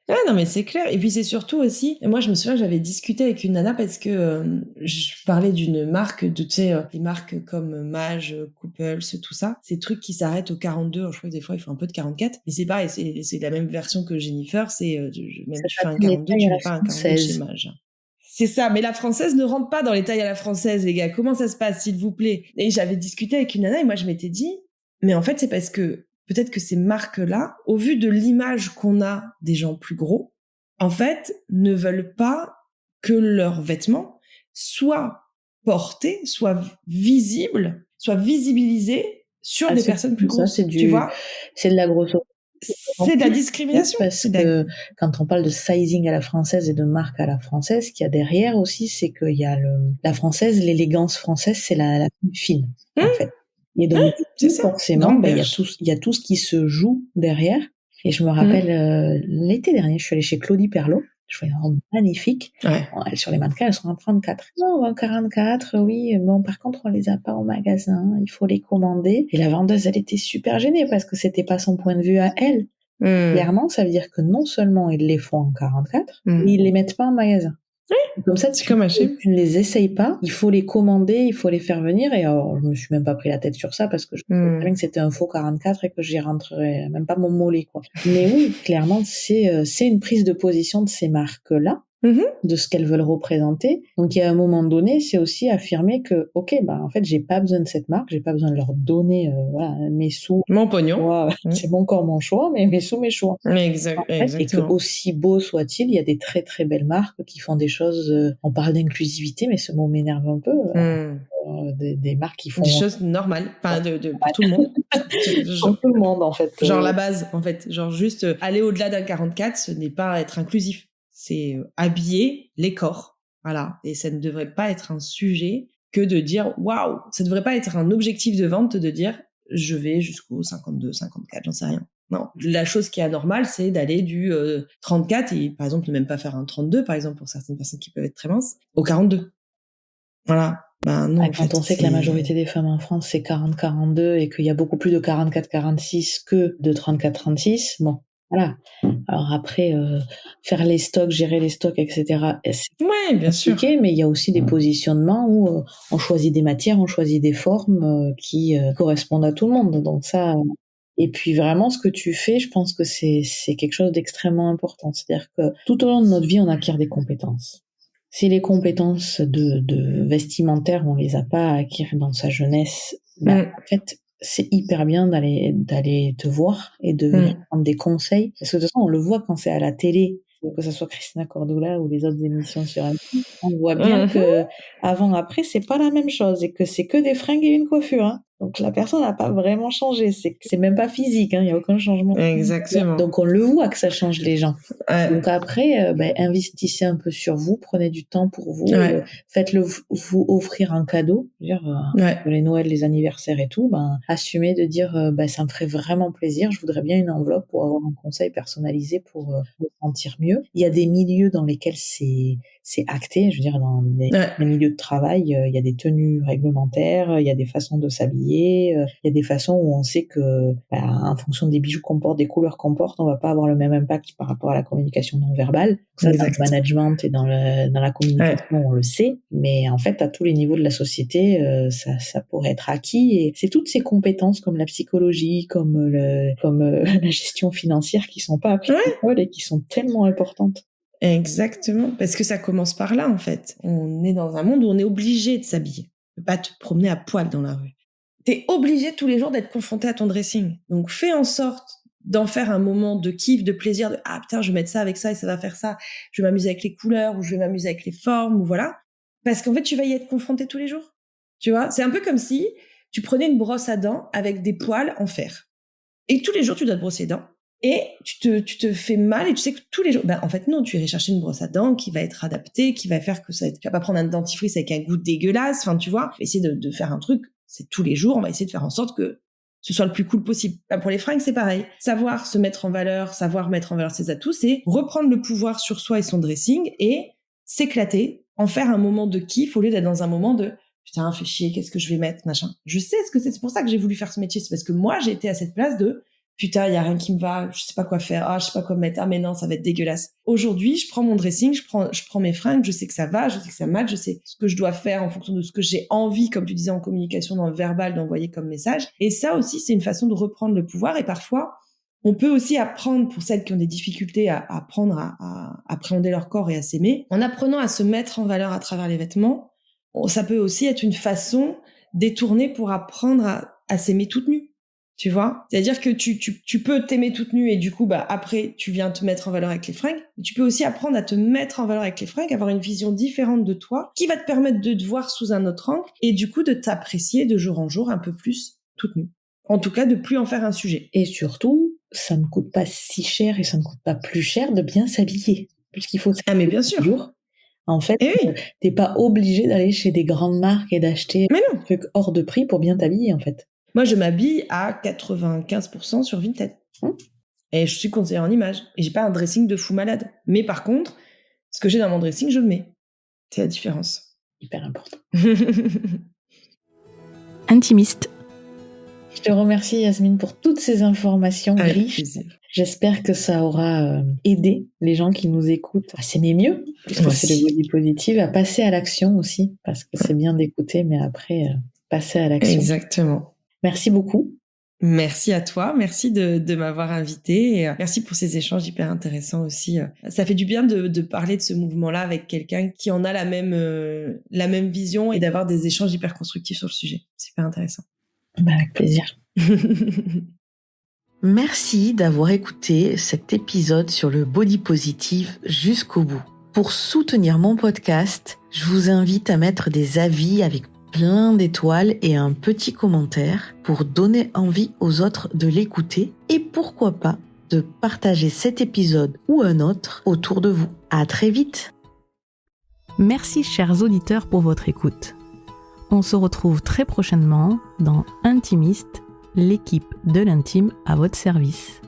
Ah non, mais c'est clair. Et puis c'est surtout aussi, moi je me souviens que j'avais discuté avec une nana parce que je parlais d'une marque, tu sais, des marques comme Mage, Couples, tout ça. Ces trucs qui s'arrêtent au 42, je crois que des fois il faut un peu de 44. Mais c'est pareil, c'est la même version que Jennifer, c'est même tu fais un 42, tu mets pas un 42 chez Mage. C'est ça, mais la française ne rentre pas dans les tailles à la française, les gars. Comment ça se passe, s'il vous plaît? Et j'avais discuté avec une nana et moi je m'étais dit, mais en fait c'est parce que peut-être que ces marques-là, au vu de l'image qu'on a des gens plus gros, en fait, ne veulent pas que leurs vêtements soient portés, soient visibles, soient visibilisés sur des personnes plus grosses. Tu vois ? C'est de la grossophobie. C'est de la discrimination. Parce que quand on parle de sizing à la française et de marque à la française, ce qu'il y a derrière aussi, c'est qu'il y a la française, l'élégance française, c'est la fine, en fait. Et donc, forcément, il y a tout ce qui se joue derrière. Et je me rappelle, l'été dernier, je suis allée chez Claudie Perlot. Je voyais une robe magnifique. Ouais. Sur les mannequins, elles sont en 34. Non, en 44, oui. Bon, par contre, on les a pas au magasin. Il faut les commander. Et la vendeuse, elle était super gênée parce que c'était pas son point de vue à elle. Clairement, ça veut dire que non seulement ils les font en 44, mais ils les mettent pas en magasin. Comme ça, tu ne les essayes pas, il faut les commander, il faut les faire venir, et alors, je me suis même pas pris la tête sur ça, parce que je savais très bien que c'était un faux 44 et que j'y rentrerais même pas mon mollet, quoi. Mais oui, clairement, c'est une prise de position de ces marques-là, de ce qu'elles veulent représenter. Donc, il y a un moment donné, c'est aussi affirmer que, ok, en fait, j'ai pas besoin de cette marque, j'ai pas besoin de leur donner, mes sous. Mon pognon. C'est mon corps, mon choix, mais mes sous, mes choix. Exactement. Et que aussi beau soit-il, il y a des très très belles marques qui font des choses, on parle d'inclusivité, mais ce mot m'énerve un peu, des marques qui font... Des choses normales, enfin, pour tout le monde. Pour tout le monde, en fait. Genre la base, en fait. Genre juste aller au-delà d'un 44, ce n'est pas être inclusif. C'est habiller les corps. Voilà. Et ça ne devrait pas être un sujet que de dire waouh. Ça ne devrait pas être un objectif de vente de dire je vais jusqu'au 52, 54, j'en sais rien. Non. La chose qui est anormale, c'est d'aller du 34 et par exemple ne même pas faire un 32, par exemple, pour certaines personnes qui peuvent être très minces, au 42. Voilà. Non, quand on sait que la majorité des femmes en France, c'est 40-42 et qu'il y a beaucoup plus de 44-46 que de 34-36, bon. Voilà. Alors après, faire les stocks, gérer les stocks, etc. Ouais, bien sûr. Mais il y a aussi des positionnements où on choisit des matières, on choisit des formes qui correspondent à tout le monde. Donc ça. Et puis vraiment, ce que tu fais, je pense que c'est quelque chose d'extrêmement important. C'est-à-dire que tout au long de notre vie, on acquiert des compétences. Si les compétences de vestimentaire, on les a pas acquises dans sa jeunesse, en fait, c'est hyper bien d'aller te voir et de venir prendre des conseils. Parce que de toute façon, on le voit quand c'est à la télé, que ce soit Christina Cordula ou les autres émissions sur M6, on voit bien que avant, après, c'est pas la même chose et que c'est que des fringues et une coiffure, hein. Donc la personne n'a pas vraiment changé, c'est même pas physique, il y a aucun changement. Exactement. Donc on le voit que ça change les gens. Ouais. Donc après, investissez un peu sur vous, prenez du temps pour vous, Ouais. faites-le vous offrir un cadeau, Ouais. pour les Noëls, les anniversaires et tout, assumez de dire ça me ferait vraiment plaisir, je voudrais bien une enveloppe pour avoir un conseil personnalisé pour me sentir mieux. Il y a des milieux dans lesquels c'est acté, je veux dire dans les milieux de travail, il y a des tenues réglementaires, il y a des façons de s'habiller, il y a des façons où on sait que en fonction des bijoux qu'on porte, des couleurs qu'on porte, on va pas avoir le même impact par rapport à la communication non verbale. Ça, dans le management et dans la communication, on le sait, mais en fait à tous les niveaux de la société, ça pourrait être acquis, et c'est toutes ces compétences comme la psychologie, comme la gestion financière qui sont pas apprises à l'école et qui sont tellement importantes. Exactement, parce que ça commence par là en fait. On est dans un monde où on est obligé de s'habiller. Tu peux pas te promener à poil dans la rue. T'es obligé tous les jours d'être confronté à ton dressing. Donc fais en sorte d'en faire un moment de kiff, de plaisir, de ah putain je vais mettre ça avec ça et ça va faire ça. Je vais m'amuser avec les couleurs ou je vais m'amuser avec les formes ou voilà. Parce qu'en fait tu vas y être confronté tous les jours. Tu vois, c'est un peu comme si tu prenais une brosse à dents avec des poils en fer. Et tous les jours tu dois te brosser les dents. Et tu te fais mal et tu sais que tous les jours... en fait, non, tu irais chercher une brosse à dents qui va être adaptée, qui va faire que tu vas pas prendre un dentifrice avec un goût dégueulasse, enfin, tu vois. Essayer de faire un truc, c'est tous les jours, on va essayer de faire en sorte que ce soit le plus cool possible. Pour les fringues, c'est pareil. Savoir se mettre en valeur, savoir mettre en valeur ses atouts, c'est reprendre le pouvoir sur soi et son dressing et s'éclater, en faire un moment de kiff au lieu d'être dans un moment de putain, fais chier, qu'est-ce que je vais mettre, machin. Je sais ce que c'est pour ça que j'ai voulu faire ce métier, c'est parce que moi, j'ai été à cette place de putain, il y a rien qui me va, je sais pas quoi faire, je sais pas quoi mettre, mais non, ça va être dégueulasse. Aujourd'hui, je prends mon dressing, je prends mes fringues, je sais que ça va, je sais que ça match, je sais ce que je dois faire en fonction de ce que j'ai envie, comme tu disais en communication, dans le verbal, d'envoyer comme message. Et ça aussi, c'est une façon de reprendre le pouvoir. Et parfois, on peut aussi apprendre, pour celles qui ont des difficultés à apprendre à appréhender leur corps et à s'aimer, en apprenant à se mettre en valeur à travers les vêtements, ça peut aussi être une façon détournée pour apprendre à s'aimer toute nue. Tu vois, c'est-à-dire que tu peux t'aimer toute nue et du coup, après, tu viens te mettre en valeur avec les fringues. Mais tu peux aussi apprendre à te mettre en valeur avec les fringues, avoir une vision différente de toi, qui va te permettre de te voir sous un autre angle et du coup de t'apprécier de jour en jour un peu plus toute nue. En tout cas, de plus en faire un sujet. Et surtout, ça ne coûte pas si cher et ça ne coûte pas plus cher de bien s'habiller, puisqu'il faut mais bien sûr. Toujours. En fait, t'es pas obligé d'aller chez des grandes marques et d'acheter un truc hors de prix pour bien t'habiller, en fait. Moi, je m'habille à 95% sur Vinted. Et je suis conseillère en images. Et j'ai pas un dressing de fou malade. Mais par contre, ce que j'ai dans mon dressing, je le mets. C'est la différence. Hyper important. Intimiste. Je te remercie, Yasmine, pour toutes ces informations riches. Plaisir. J'espère que ça aura aidé les gens qui nous écoutent à s'aimer mieux, puisque c'est le body positive, à passer à l'action aussi, parce que c'est bien d'écouter, mais après, passer à l'action. Exactement. Merci beaucoup. Merci à toi, merci de m'avoir invité et merci pour ces échanges hyper intéressants aussi. Ça fait du bien de parler de ce mouvement-là avec quelqu'un qui en a la même vision et d'avoir des échanges hyper constructifs sur le sujet. C'est hyper intéressant. Avec plaisir. Merci d'avoir écouté cet épisode sur le body positive jusqu'au bout. Pour soutenir mon podcast, je vous invite à mettre des avis avec plein d'étoiles et un petit commentaire pour donner envie aux autres de l'écouter et pourquoi pas de partager cet épisode ou un autre autour de vous. À très vite. Merci chers auditeurs pour votre écoute. On se retrouve très prochainement dans Intimiste, l'équipe de l'intime à votre service.